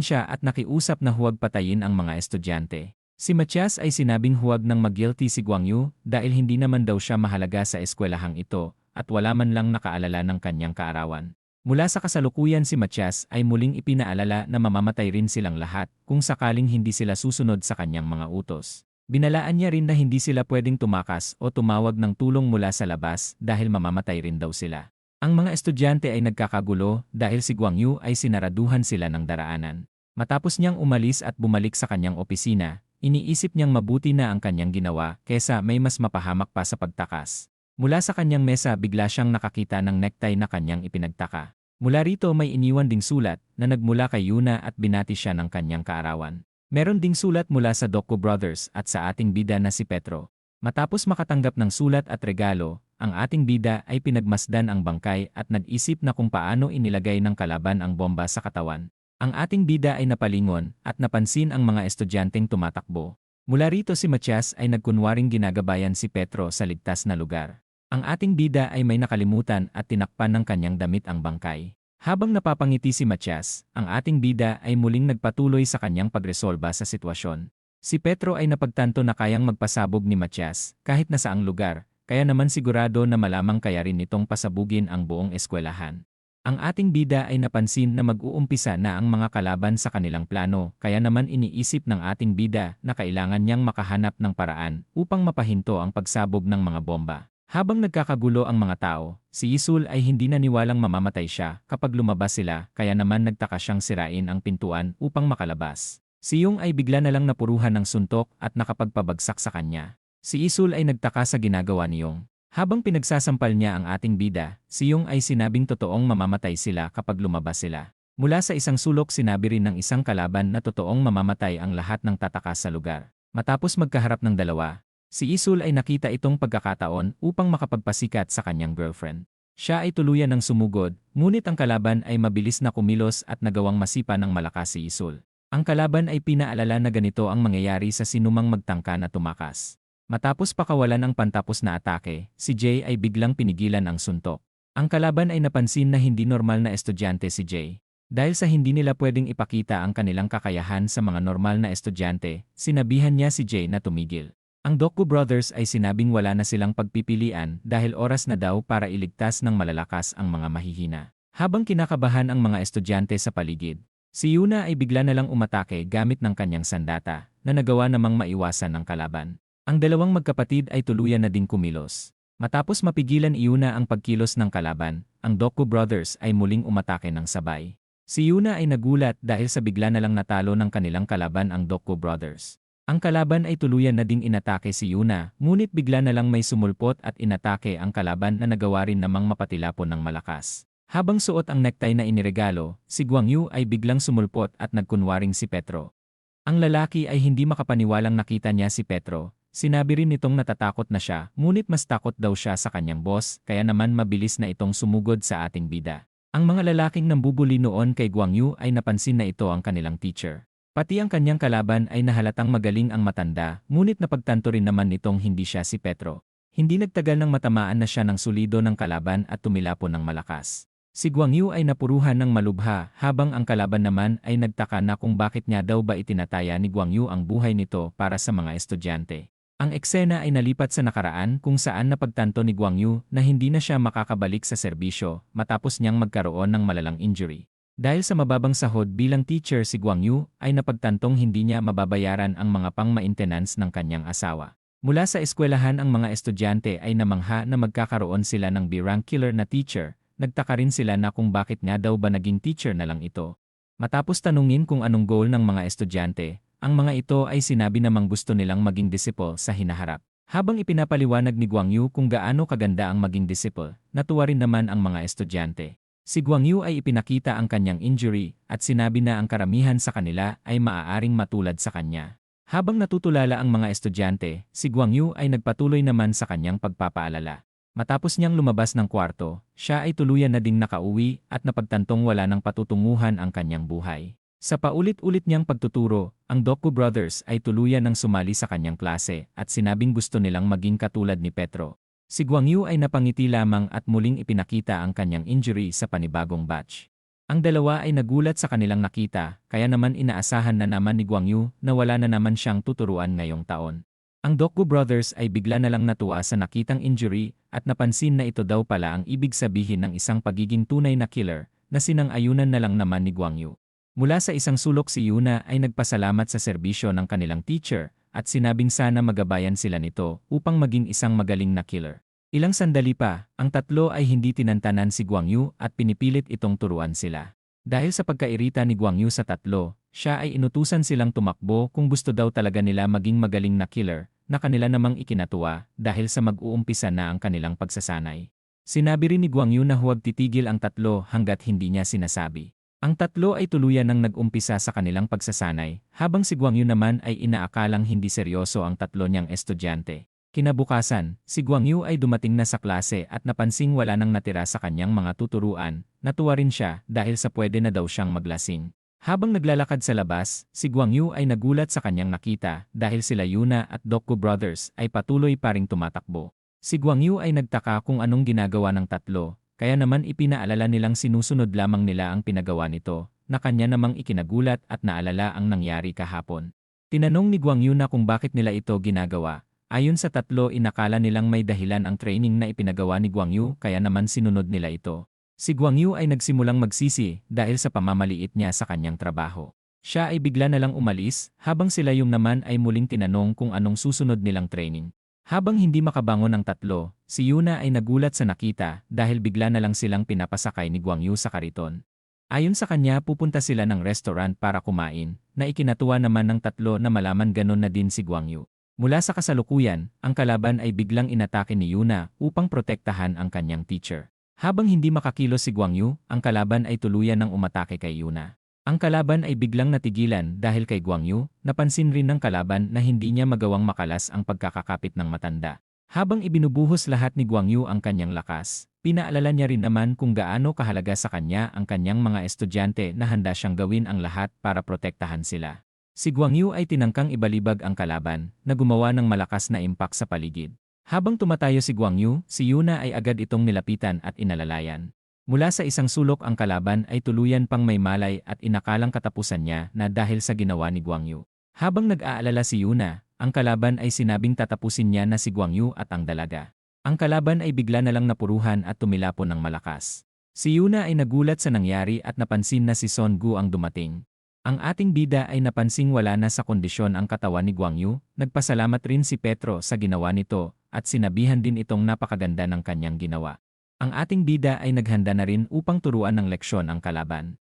S1: siya at nakiusap na huwag patayin ang mga estudyante. Si Matias ay sinabing huwag nang mag-guilty si Guang Yu dahil hindi naman daw siya mahalaga sa eskwelahang ito at wala man lang nakaalala ng kanyang kaarawan. Mula sa kasalukuyan si Matias ay muling ipinaalala na mamamatay rin silang lahat kung sakaling hindi sila susunod sa kanyang mga utos. Binalaan niya rin na hindi sila pwedeng tumakas o tumawag ng tulong mula sa labas dahil mamamatay rin daw sila. Ang mga estudyante ay nagkakagulo dahil si Guang Yu ay sinaraduhan sila ng daraanan. Matapos niyang umalis at bumalik sa kanyang opisina, iniisip niyang mabuti na ang kanyang ginawa kesa may mas mapahamak pa sa pagtakas. Mula sa kanyang mesa bigla siyang nakakita ng necktie na kanyang ipinagtaka. Mula rito may iniwan ding sulat na nagmula kay Yuna at binati siya ng kanyang kaarawan. Meron ding sulat mula sa Dokko Brothers at sa ating bida na si Petro. Matapos makatanggap ng sulat at regalo, ang ating bida ay pinagmasdan ang bangkay at nag-isip na kung paano inilagay ng kalaban ang bomba sa katawan. Ang ating bida ay napalingon at napansin ang mga estudyanteng tumatakbo. Mula rito si Matias ay nagkunwaring ginagabayan si Petro sa ligtas na lugar. Ang ating bida ay may nakalimutan at tinakpan ng kanyang damit ang bangkay. Habang napapangiti si Matias, ang ating bida ay muling nagpatuloy sa kanyang pagresolba sa sitwasyon. Si Petro ay napagtanto na kayang magpasabog ni Matias kahit na saang lugar, kaya naman sigurado na malamang kaya rin nitong pasabugin ang buong eskwelahan. Ang ating bida ay napansin na mag-uumpisa na ang mga kalaban sa kanilang plano, kaya naman iniisip ng ating bida na kailangan niyang makahanap ng paraan upang mapahinto ang pagsabog ng mga bomba. Habang nagkakagulo ang mga tao, si Isul ay hindi naniwalang mamamatay siya kapag lumabas sila kaya naman nagtaka siyang sirain ang pintuan upang makalabas. Si Yung ay bigla na lang napuruhan ng suntok at nakapagpabagsak sa kanya. Si Isul ay nagtaka sa ginagawa ni Yung. Habang pinagsasampal niya ang ating bida, si Yung ay sinabing totoong mamamatay sila kapag lumabas sila. Mula sa isang sulok sinabi rin ng isang kalaban na totoong mamamatay ang lahat ng tatakas sa lugar. Matapos magkaharap ng dalawa, si Isul ay nakita itong pagkakataon upang makapagpasikat sa kanyang girlfriend. Siya ay tuluyan ng sumugod, ngunit ang kalaban ay mabilis na kumilos at nagawang masipa ng malakas si Isul. Ang kalaban ay pinaalala na ganito ang mangyayari sa sinumang magtangka na tumakas. Matapos pakawalan ang pantapos na atake, si Jay ay biglang pinigilan ang suntok. Ang kalaban ay napansin na hindi normal na estudyante si Jay. Dahil sa hindi nila pwedeng ipakita ang kanilang kakayahan sa mga normal na estudyante, sinabihan niya si Jay na tumigil. Ang Dokko Brothers ay sinabing wala na silang pagpipilian dahil oras na daw para iligtas ng malalakas ang mga mahihina. Habang kinakabahan ang mga estudyante sa paligid, si Yuna ay bigla na lang umatake gamit ng kanyang sandata na nagawa namang maiwasan ng kalaban. Ang dalawang magkapatid ay tuluyan na ding kumilos. Matapos mapigilan ni Yuna ang pagkilos ng kalaban, ang Dokko Brothers ay muling umatake ng sabay. Si Yuna ay nagulat dahil sa bigla na lang natalo ng kanilang kalaban ang Dokko Brothers. Ang kalaban ay tuluyan na ding inatake si Yuna, ngunit bigla na lang may sumulpot at inatake ang kalaban na nagawa rin namang mapatilapon ng malakas. Habang suot ang necktie na iniregalo, si Guang Yu ay biglang sumulpot at nagkunwaring si Petro. Ang lalaki ay hindi makapaniwalang nakita niya si Petro. Sinabi rin nitong natatakot na siya, ngunit mas takot daw siya sa kanyang boss, kaya naman mabilis na itong sumugod sa ating bida. Ang mga lalaking nambubuli noon kay Guang Yu ay napansin na ito ang kanilang teacher. Pati ang kanyang kalaban ay nahalatang magaling ang matanda, ngunit napagtanto rin naman nitong hindi siya si Petro. Hindi nagtagal nang matamaan na siya ng solido ng kalaban at tumilapon ng malakas. Si Guang Yu ay napuruhan ng malubha habang ang kalaban naman ay nagtaka na kung bakit niya daw ba itinataya ni Guang Yu ang buhay nito para sa mga estudyante. Ang eksena ay nalipat sa nakaraan kung saan napagtanto ni Guang Yu na hindi na siya makakabalik sa serbisyo matapos niyang magkaroon ng malalang injury. Dahil sa mababang sahod bilang teacher si Guang Yu ay napagtantong hindi niya mababayaran ang mga pang-maintenance ng kanyang asawa. Mula sa eskwelahan ang mga estudyante ay namangha na magkakaroon sila ng B-rank killer na teacher. Nagtaka rin sila na kung bakit nga daw ba naging teacher na lang ito. Matapos tanungin kung anong goal ng mga estudyante, ang mga ito ay sinabi namang gusto nilang maging disciple sa hinaharap. Habang ipinapaliwanag ni Guang Yu kung gaano kaganda ang maging disciple, natuwa rin naman ang mga estudyante. Si Guang Yu ay ipinakita ang kanyang injury at sinabi na ang karamihan sa kanila ay maaaring matulad sa kanya. Habang natutulala ang mga estudyante, si Guang Yu ay nagpatuloy naman sa kanyang pagpapaalala. Matapos niyang lumabas ng kwarto, siya ay tuluyan na ding nakauwi at napagtantong wala ng patutunguhan ang kanyang buhay. Sa paulit-ulit niyang pagtuturo, ang Doku Brothers ay tuluyan ng sumali sa kanyang klase at sinabing gusto nilang maging katulad ni Petro. Si Guang Yu ay napangiti lamang at muling ipinakita ang kanyang injury sa panibagong batch. Ang dalawa ay nagulat sa kanilang nakita, kaya naman inaasahan na naman ni Guang Yu na wala na naman siyang tuturuan ngayong taon. Ang Doku Brothers ay bigla na lang natuwa sa nakitang injury at napansin na ito daw pala ang ibig sabihin ng isang pagiging tunay na killer na sinang-ayunan na lang naman ni Guang Yu. Mula sa isang sulok si Yuna ay nagpasalamat sa serbisyo ng kanilang teacher at sinabing sana magabayan sila nito upang maging isang magaling na killer. Ilang sandali pa, ang tatlo ay hindi tinantanan si Guang Yu at pinipilit itong turuan sila. Dahil sa pagkairita ni Guang Yu sa tatlo, siya ay inutusan silang tumakbo kung gusto daw talaga nila maging magaling na killer na kanila namang ikinatuwa dahil sa mag-uumpisa na ang kanilang pagsasanay. Sinabi rin ni Guang Yu na huwag titigil ang tatlo hanggat hindi niya sinasabi. Ang tatlo ay tuluyan ng nag-umpisa sa kanilang pagsasanay, habang si Guang Yu naman ay inaakalang hindi seryoso ang tatlo niyang estudyante. Kinabukasan, si Guang Yu ay dumating na sa klase at napansing wala nang natira sa kanyang mga tuturuan. Natuwa rin siya dahil sa pwede na daw siyang maglasing. Habang naglalakad sa labas, si Guang Yu ay nagulat sa kanyang nakita dahil sila Yuna at Doku Brothers ay patuloy pa ring tumatakbo. Si Guang Yu ay nagtaka kung anong ginagawa ng tatlo. Kaya naman ipinaalala nilang sinusunod lamang nila ang pinagawa nito, na kanya namang ikinagulat at naalala ang nangyari kahapon. Tinanong ni Guang Yu na kung bakit nila ito ginagawa. Ayon sa tatlo inakala nilang may dahilan ang training na ipinagawa ni Guang Yu kaya naman sinunod nila ito. Si Guang Yu ay nagsimulang magsisi dahil sa pamamaliit niya sa kanyang trabaho. Siya ay bigla na lang umalis, habang sila yung naman ay muling tinanong kung anong susunod nilang training. Habang hindi makabangon ang tatlo, si Yuna ay nagulat sa nakita dahil bigla na lang silang pinapasakay ni Guang Yu sa kariton. Ayon sa kanya pupunta sila ng restaurant para kumain, na ikinatuwa naman ng tatlo na malaman ganon na din si Guang Yu. Mula sa kasalukuyan, ang kalaban ay biglang inatake ni Yuna upang protektahan ang kanyang teacher. Habang hindi makakilos si Guang Yu, ang kalaban ay tuluyan ng umatake kay Yuna. Ang kalaban ay biglang natigilan dahil kay Guang Yu, napansin rin ng kalaban na hindi niya magawang makalas ang pagkakakapit ng matanda. Habang ibinubuhos lahat ni Guang Yu ang kanyang lakas, pinaalala niya rin naman kung gaano kahalaga sa kanya ang kanyang mga estudyante na handa siyang gawin ang lahat para protektahan sila. Si Guang Yu ay tinangkang ibalibag ang kalaban na gumawa ng malakas na impact sa paligid. Habang tumatayo si Guang Yu, si Yuna ay agad itong nilapitan at inalalayan. Mula sa isang sulok ang kalaban ay tuluyan pang may malay at inakalang katapusan niya na dahil sa ginawa ni Guang Yu. Habang nag-aalala si Yuna, ang kalaban ay sinabing tatapusin niya na si Guang Yu at ang dalaga. Ang kalaban ay bigla na lang napuruhan at tumilapon ng malakas. Si Yuna ay nagulat sa nangyari at napansin na si Son Gu ang dumating. Ang ating bida ay napansing wala na sa kondisyon ang katawan ni Guang Yu, nagpasalamat rin si Petro sa ginawa nito at sinabihan din itong napakaganda ng kanyang ginawa. Ang ating bida ay naghanda na rin upang turuan ng leksyon ang kalaban.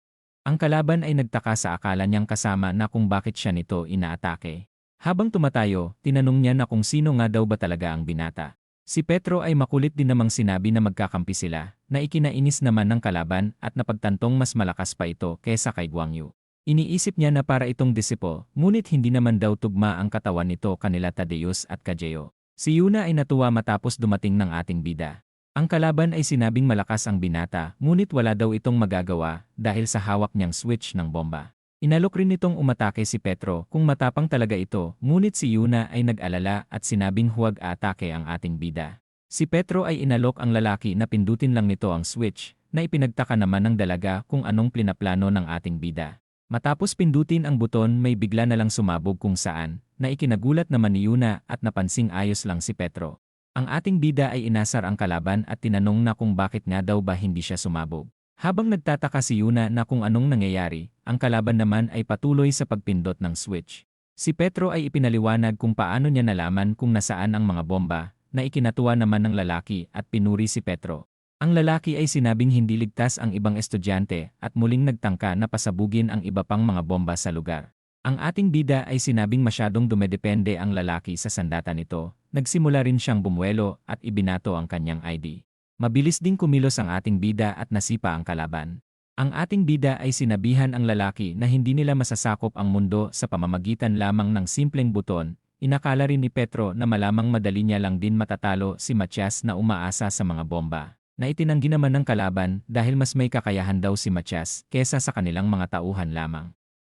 S1: Ang kalaban ay nagtaka sa akala niyang kasama na kung bakit siya nito inaatake. Habang tumatayo, tinanong niya na kung sino nga daw ba talaga ang binata. Si Petro ay makulit din namang sinabi na magkakampi sila, na ikinainis naman ng kalaban at napagtantong mas malakas pa ito kesa kay Guang Yu. Iniisip niya na para itong disipo, ngunit hindi naman daw tugma ang katawan nito kanila Tadeus at Kajeo. Si Yuna ay natuwa matapos dumating ng ating bida. Ang kalaban ay sinabing malakas ang binata, ngunit wala daw itong magagawa dahil sa hawak niyang switch ng bomba. Inalok rin nitong umatake si Petro kung matapang talaga ito, ngunit si Yuna ay nag-alala at sinabing huwag atake ang ating bida. Si Petro ay inalok ang lalaki na pindutin lang nito ang switch, na ipinagtaka naman ng dalaga kung anong plinaplano ng ating bida. Matapos pindutin ang buton may bigla na lang sumabog kung saan, na ikinagulat naman ni Yuna at napansing ayos lang si Petro. Ang ating bida ay inasar ang kalaban at tinanong na kung bakit nga daw ba hindi siya sumabog. Habang nagtataka si Yuna na kung anong nangyayari, ang kalaban naman ay patuloy sa pagpindot ng switch. Si Petro ay ipinaliwanag kung paano niya nalaman kung nasaan ang mga bomba, na ikinatuwa naman ng lalaki at pinuri si Petro. Ang lalaki ay sinabing hindi ligtas ang ibang estudyante at muling nagtangka na pasabugin ang iba pang mga bomba sa lugar. Ang ating bida ay sinabing masyadong dumedepende ang lalaki sa sandata nito. Nagsimula rin siyang bumuelo at ibinato ang kanyang ID. Mabilis ding kumilos ang ating bida at nasipa ang kalaban. Ang ating bida ay sinabihan ang lalaki na hindi nila masasakop ang mundo sa pamamagitan lamang ng simpleng buton. Inakala rin ni Petro na malamang madali niya lang din matatalo si Matias na umaasa sa mga bomba, na itinanggi naman ng kalaban dahil mas may kakayahan daw si Matias kesa sa kanilang mga tauhan lamang.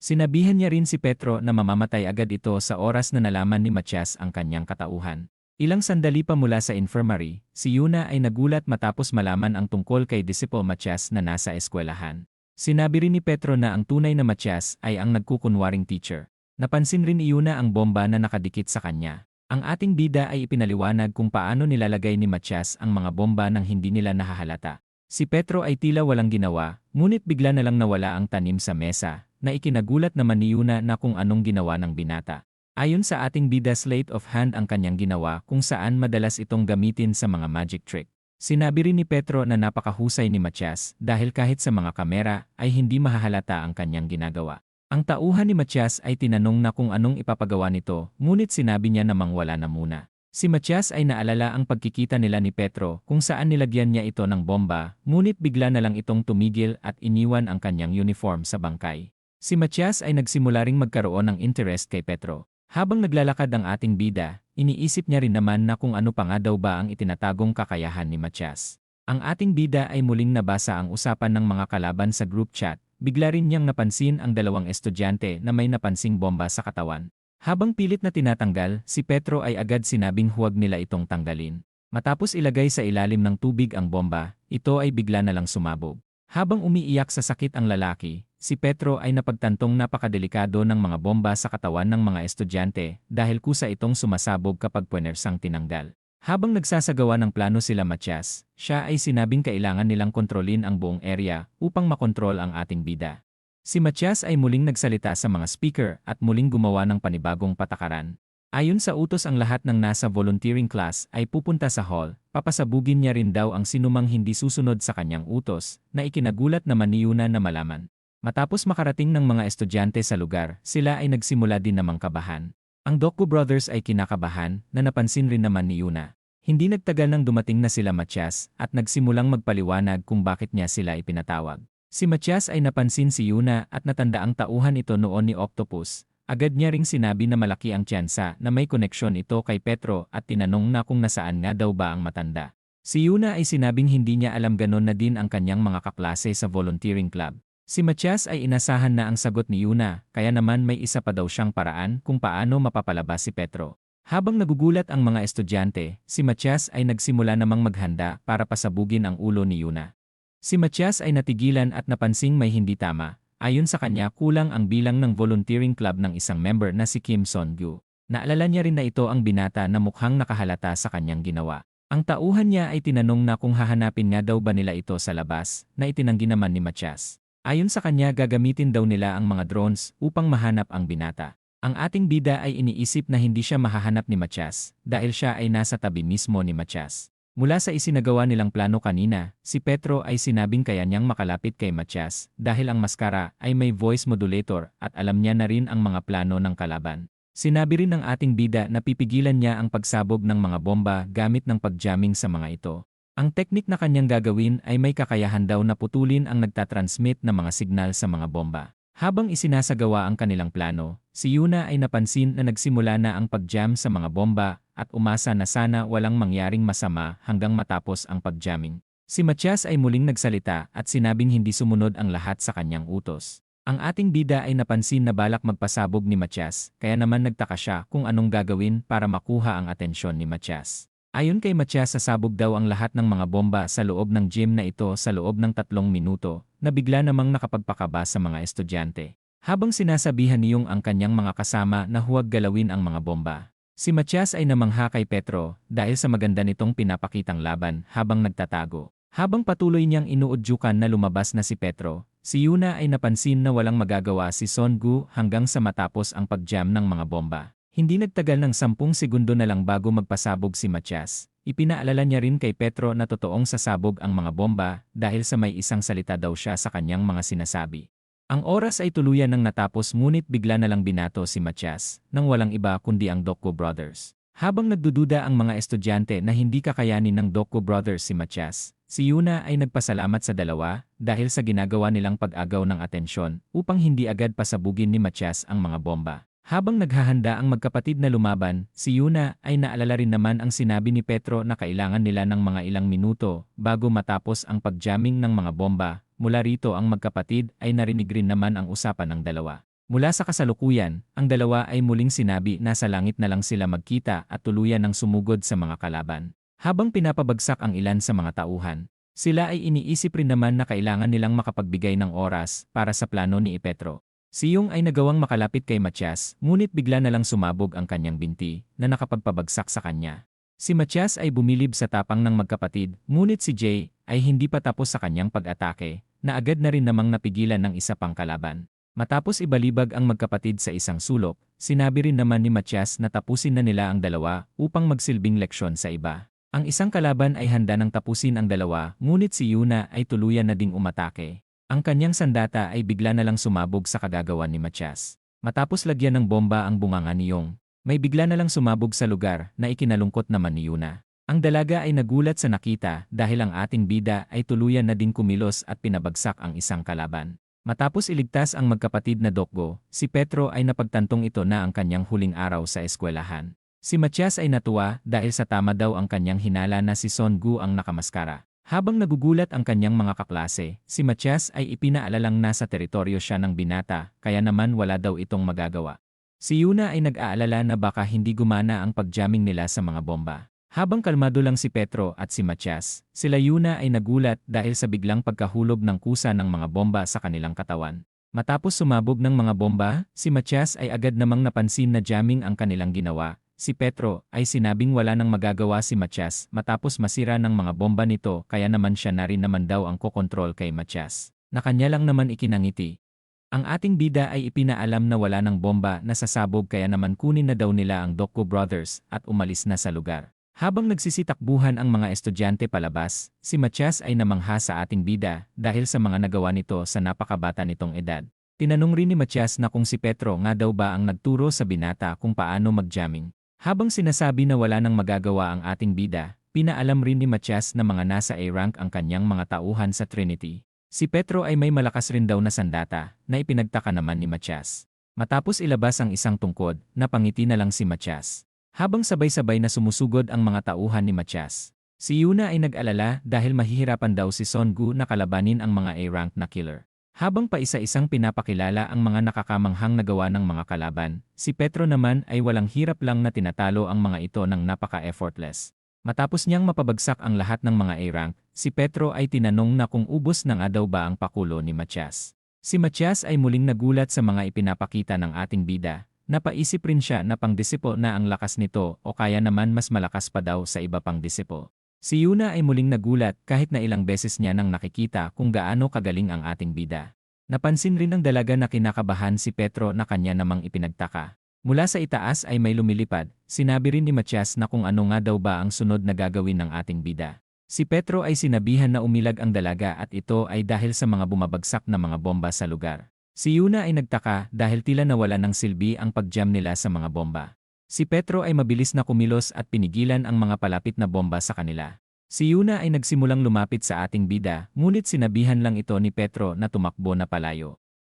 S1: Sinabihan niya rin si Petro na mamamatay agad ito sa oras na nalaman ni Matias ang kanyang katauhan. Ilang sandali pa mula sa infirmary, si Yuna ay nagulat matapos malaman ang tungkol kay Disciple Matias na nasa eskwelahan. Sinabi rin ni Petro na ang tunay na Matias ay ang nagkukunwaring teacher. Napansin rin ni Yuna ang bomba na nakadikit sa kanya. Ang ating bida ay ipinaliwanag kung paano nilalagay ni Matias ang mga bomba nang hindi nila nahahalata. Si Petro ay tila walang ginawa, ngunit bigla na lang nawala ang tanim sa mesa, na ikinagulat naman ni Yuna na kung anong ginawa ng binata. Ayon sa ating bida, sleight of hand ang kanyang ginawa kung saan madalas itong gamitin sa mga magic trick. Sinabi rin ni Petro na napakahusay ni Matias dahil kahit sa mga kamera ay hindi mahahalata ang kanyang ginagawa. Ang tauhan ni Matias ay tinanong na kung anong ipapagawa nito, ngunit sinabi niya namang wala na muna. Si Matias ay naalala ang pagkikita nila ni Petro kung saan nilagyan niya ito ng bomba, ngunit bigla na lang itong tumigil at iniwan ang kanyang uniform sa bangkay. Si Matias ay nagsimula ring magkaroon ng interest kay Petro. Habang naglalakad ang ating bida, iniisip niya rin naman na kung ano pa nga daw ba ang itinatagong kakayahan ni Matias. Ang ating bida ay muling nabasa ang usapan ng mga kalaban sa group chat. Bigla rin niyang napansin ang dalawang estudyante na may napansing bomba sa katawan. Habang pilit na tinatanggal, si Petro ay agad sinabing huwag nila itong tanggalin. Matapos ilagay sa ilalim ng tubig ang bomba, ito ay bigla na lang sumabog. Habang umiiyak sa sakit ang lalaki, si Petro ay napagtantong napakadelikado ng mga bomba sa katawan ng mga estudyante dahil kusa itong sumasabog kapag puwersang tinanggal. Habang nagsasagawa ng plano sila Matias, siya ay sinabing kailangan nilang kontrolin ang buong area upang makontrol ang ating bida. Si Matias ay muling nagsalita sa mga speaker at muling gumawa ng panibagong patakaran. Ayon sa utos, ang lahat ng nasa volunteering class ay pupunta sa hall. Papasabugin niya rin daw ang sinumang hindi susunod sa kanyang utos, na ikinagulat naman ni Yuna na malaman. Matapos makarating ng mga estudyante sa lugar, sila ay nagsimula din namang kabahan. Ang Dokku Brothers ay kinakabahan na napansin rin naman ni Yuna. Hindi nagtagal nang dumating na sila Matias at nagsimulang magpaliwanag kung bakit niya sila ipinatawag. Si Matias ay napansin si Yuna at natanda ang tauhan ito noon ni Octopus. Agad niya ring sinabi na malaki ang tsansa na may koneksyon ito kay Petro at tinanong na kung nasaan nga daw ba ang matanda. Si Yuna ay sinabing hindi niya alam ganon na din ang kanyang mga kaklase sa volunteering club. Si Matias ay inasahan na ang sagot ni Yuna, kaya naman may isa pa daw siyang paraan kung paano mapapalabas si Petro. Habang nagugulat ang mga estudyante, si Matias ay nagsimula namang maghanda para pasabugin ang ulo ni Yuna. Si Matias ay natigilan at napansing may hindi tama. Ayon sa kanya, kulang ang bilang ng volunteering club ng isang member na si Kim Son-gyu. Naalala niya rin na ito ang binata na mukhang nakahalata sa kanyang ginawa. Ang tauhan niya ay tinanong na kung hahanapin nga daw ba nila ito sa labas, na itinanggi naman ni Matias. Ayon sa kanya, gagamitin daw nila ang mga drones upang mahanap ang binata. Ang ating bida ay iniisip na hindi siya mahahanap ni Matias dahil siya ay nasa tabi mismo ni Matias. Mula sa isinagawa nilang plano kanina, si Petro ay sinabing kaya niyang makalapit kay Matias dahil ang maskara ay may voice modulator at alam niya na rin ang mga plano ng kalaban. Sinabi rin ng ating bida na pipigilan niya ang pagsabog ng mga bomba gamit ng pagjamming sa mga ito. Ang teknik na kanyang gagawin ay may kakayahan daw na putulin ang nagtatransmit na mga signal sa mga bomba. Habang isinasagawa ang kanilang plano, si Yuna ay napansin na nagsimula na ang pagjam sa mga bomba at umasa na sana walang mangyaring masama hanggang matapos ang pagjamming. Si Matias ay muling nagsalita at sinabing hindi sumunod ang lahat sa kanyang utos. Ang ating bida ay napansin na balak magpasabog ni Matias, kaya naman nagtaka siya kung anong gagawin para makuha ang atensyon ni Matias. Ayon kay Matias, sasabog daw ang lahat ng mga bomba sa loob ng gym na ito sa loob ng 3 minuto, na bigla namang nakapagpakaba sa mga estudyante. Habang sinasabihan ni Yung ang kanyang mga kasama na huwag galawin ang mga bomba. Si Matias ay namangha kay Petro dahil sa maganda nitong pinapakitang laban habang nagtatago. Habang patuloy niyang inuudyukan na lumabas na si Petro, si Yuna ay napansin na walang magagawa si Son Gu hanggang sa matapos ang pag-jam ng mga bomba. Hindi nagtagal ng 10 segundo na lang bago magpasabog si Matias. Ipinaalala niya rin kay Petro na totoong sasabog ang mga bomba dahil sa may isang salita daw siya sa kanyang mga sinasabi. Ang oras ay tuluyan nang natapos ngunit bigla na lang binato si Matias nang walang iba kundi ang Dokko Brothers. Habang nagdududa ang mga estudyante na hindi kakayanin ng Dokko Brothers si Matias, si Yuna ay nagpasalamat sa dalawa dahil sa ginagawa nilang pag-agaw ng atensyon upang hindi agad pasabugin ni Matias ang mga bomba. Habang naghahanda ang magkapatid na lumaban, si Yuna ay naalala rin naman ang sinabi ni Petro na kailangan nila ng mga ilang minuto bago matapos ang pag-jamming ng mga bomba. Mula rito ang magkapatid ay narinig rin naman ang usapan ng dalawa. Mula sa kasalukuyan, ang dalawa ay muling sinabi na sa langit na lang sila magkita at tuluyan ng sumugod sa mga kalaban. Habang pinapabagsak ang ilan sa mga tauhan, sila ay iniisip rin naman na kailangan nilang makapagbigay ng oras para sa plano ni Petro. Si Yung ay nagawang makalapit kay Matias, ngunit bigla na lang sumabog ang kanyang binti na nakapagpabagsak sa kanya. Si Matias ay bumilib sa tapang ng magkapatid, ngunit si Jay ay hindi pa tapos sa kanyang pag-atake, na agad na rin namang napigilan ng isa pang kalaban. Matapos ibalibag ang magkapatid sa isang sulok, sinabi rin naman ni Matias na tapusin na nila ang dalawa upang magsilbing leksyon sa iba. Ang isang kalaban ay handa nang tapusin ang dalawa, ngunit si Yuna ay tuluyan na ding umatake. Ang kanyang sandata ay bigla na lang sumabog sa kagagawan ni Matias. Matapos lagyan ng bomba ang bunganga ni Yung, may bigla na lang sumabog sa lugar na ikinalungkot naman ni Yuna. Ang dalaga ay nagulat sa nakita dahil ang ating bida ay tuluyan na din kumilos at pinabagsak ang isang kalaban. Matapos iligtas ang magkapatid na Dokgo, si Petro ay napagtantong ito na ang kanyang huling araw sa eskwelahan. Si Matias ay natuwa dahil sa tama daw ang kanyang hinala na si Son Gu ang nakamaskara. Habang nagugulat ang kanyang mga kaklase, si Matias ay ipinaalalang nasa teritoryo siya ng binata kaya naman wala daw itong magagawa. Si Yuna ay nag-aalala na baka hindi gumana ang pag-jamming nila sa mga bomba. Habang kalmado lang si Petro at si Matias, sila Yuna ay nagulat dahil sa biglang pagkahulog ng kusa ng mga bomba sa kanilang katawan. Matapos sumabog ng mga bomba, si Matias ay agad namang napansin na jamming ang kanilang ginawa. Si Petro ay sinabing wala nang magagawa si Matias matapos masira ng mga bomba nito kaya naman siya na rin naman daw ang kokontrol kay Matias, na kanya lang naman ikinangiti. Ang ating bida ay ipinaalam na wala ng bomba na sasabog kaya naman kunin na daw nila ang Dokko Brothers at umalis na sa lugar. Habang nagsisitakbuhan ang mga estudyante palabas, si Matias ay namangha sa ating bida dahil sa mga nagawa nito sa napakabata nitong edad. Tinanong rin ni Matias na kung si Petro nga daw ba ang nagturo sa binata kung paano mag-jamming. Habang sinasabi na wala nang magagawa ang ating bida, pinaalam rin ni Matias na mga nasa A-rank ang kanyang mga tauhan sa Trinity. Si Petro ay may malakas rin daw na sandata na ipinagtaka naman ni Matias. Matapos ilabas ang isang tungkod, napangiti na lang si Matias. Habang sabay-sabay na sumusugod ang mga tauhan ni Matias, si Yuna ay nag-alala dahil mahihirapan daw si Son Gu na kalabanin ang mga A-rank na killer. Habang pa isa-isang pinapakilala ang mga nakakamanghang nagawa ng mga kalaban, si Petro naman ay walang hirap lang na tinatalo ang mga ito ng napaka-effortless. Matapos niyang mapabagsak ang lahat ng mga A-rank, si Petro ay tinanong na kung ubos na nga daw ba ang pakulo ni Matias. Si Matias ay muling nagulat sa mga ipinapakita ng ating bida. Napaisip rin siya na pang-disipo na ang lakas nito o kaya naman mas malakas pa daw sa iba pang disipo. Si Yuna ay muling nagulat kahit na ilang beses niya nang nakikita kung gaano kagaling ang ating bida. Napansin rin ng dalaga na kinakabahan si Petro na kanya namang ipinagtaka. Mula sa itaas ay may lumilipad, sinabi rin ni Matias na kung ano nga daw ba ang sunod na gagawin ng ating bida. Si Petro ay sinabihan na umilag ang dalaga at ito ay dahil sa mga bumabagsak na mga bomba sa lugar. Si Yuna ay nagtaka dahil tila nawala ng silbi ang pag-jam nila sa mga bomba. Si Petro ay mabilis na kumilos at pinigilan ang mga palapit na bomba sa kanila. Si Yuna ay nagsimulang lumapit sa ating bida, ngunit sinabihan lang ito ni Petro na tumakbo na palayo.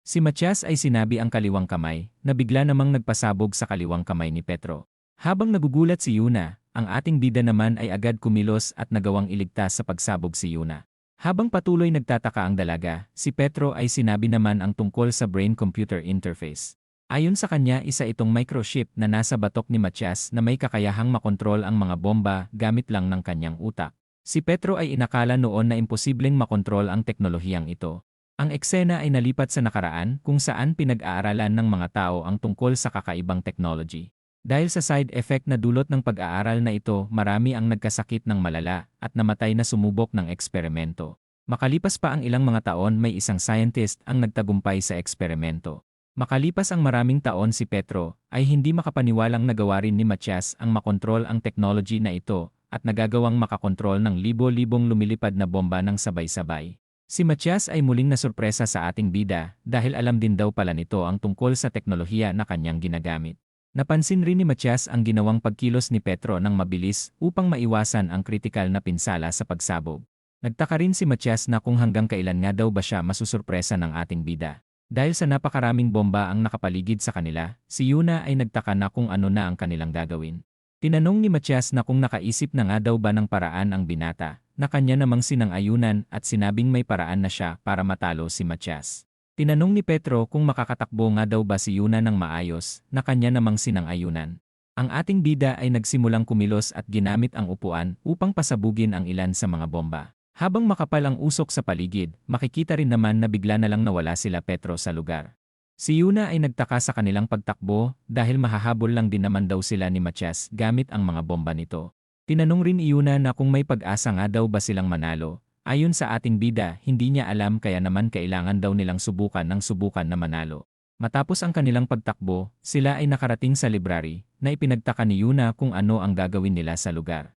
S1: Si Matias ay sinabi ang kaliwang kamay, na bigla namang nagpasabog sa kaliwang kamay ni Petro. Habang nagugulat si Yuna, ang ating bida naman ay agad kumilos at nagawang iligtas sa pagsabog si Yuna. Habang patuloy nagtataka ang dalaga, si Petro ay sinabi naman ang tungkol sa brain-computer interface. Ayon sa kanya, isa itong microchip na nasa batok ni Matias na may kakayahang makontrol ang mga bomba gamit lang ng kanyang utak. Si Petro ay inakala noon na imposibleng makontrol ang teknolohiyang ito. Ang eksena ay nalipat sa nakaraan kung saan pinag-aaralan ng mga tao ang tungkol sa kakaibang technology. Dahil sa side effect na dulot ng pag-aaral na ito, marami ang nagkasakit ng malala at namatay na sumubok ng eksperimento. Makalipas pa ang ilang mga taon, may isang scientist ang nagtagumpay sa eksperimento. Makalipas ang maraming taon, si Petro ay hindi makapaniwalang nagawa rin ni Matias ang makontrol ang technology na ito at nagagawang makakontrol ng libo-libong lumilipad na bomba ng sabay-sabay. Si Matias ay muling nasurpresa sa ating bida dahil alam din daw pala nito ang tungkol sa teknolohiya na kanyang ginagamit. Napansin rin ni Matias ang ginawang pagkilos ni Petro ng mabilis upang maiwasan ang kritikal na pinsala sa pagsabog. Nagtaka rin si Matias na kung hanggang kailan nga daw ba siya masusurpresa ng ating bida. Dahil sa napakaraming bomba ang nakapaligid sa kanila, si Yuna ay nagtaka na kung ano na ang kanilang gagawin. Tinanong ni Matias na kung nakaisip na nga daw ba ng paraan ang binata, na kanya namang sinang-ayunan at sinabing may paraan na siya para matalo si Matias. Tinanong ni Petro kung makakatakbo nga daw ba si Yuna ng maayos, na kanya namang sinang-ayunan. Ang ating bida ay nagsimulang kumilos at ginamit ang upuan upang pasabugin ang ilan sa mga bomba. Habang makapal ang usok sa paligid, makikita rin naman na bigla na lang nawala sila Petro sa lugar. Si Yuna ay nagtaka sa kanilang pagtakbo dahil mahahabol lang din naman daw sila ni Matias gamit ang mga bomba nito. Tinanong rin ni Yuna na kung may pag-asa nga daw ba silang manalo. Ayon sa ating bida, hindi niya alam kaya naman kailangan daw nilang subukan na manalo. Matapos ang kanilang pagtakbo, sila ay nakarating sa library na ipinagtaka ni Yuna kung ano ang gagawin nila sa lugar.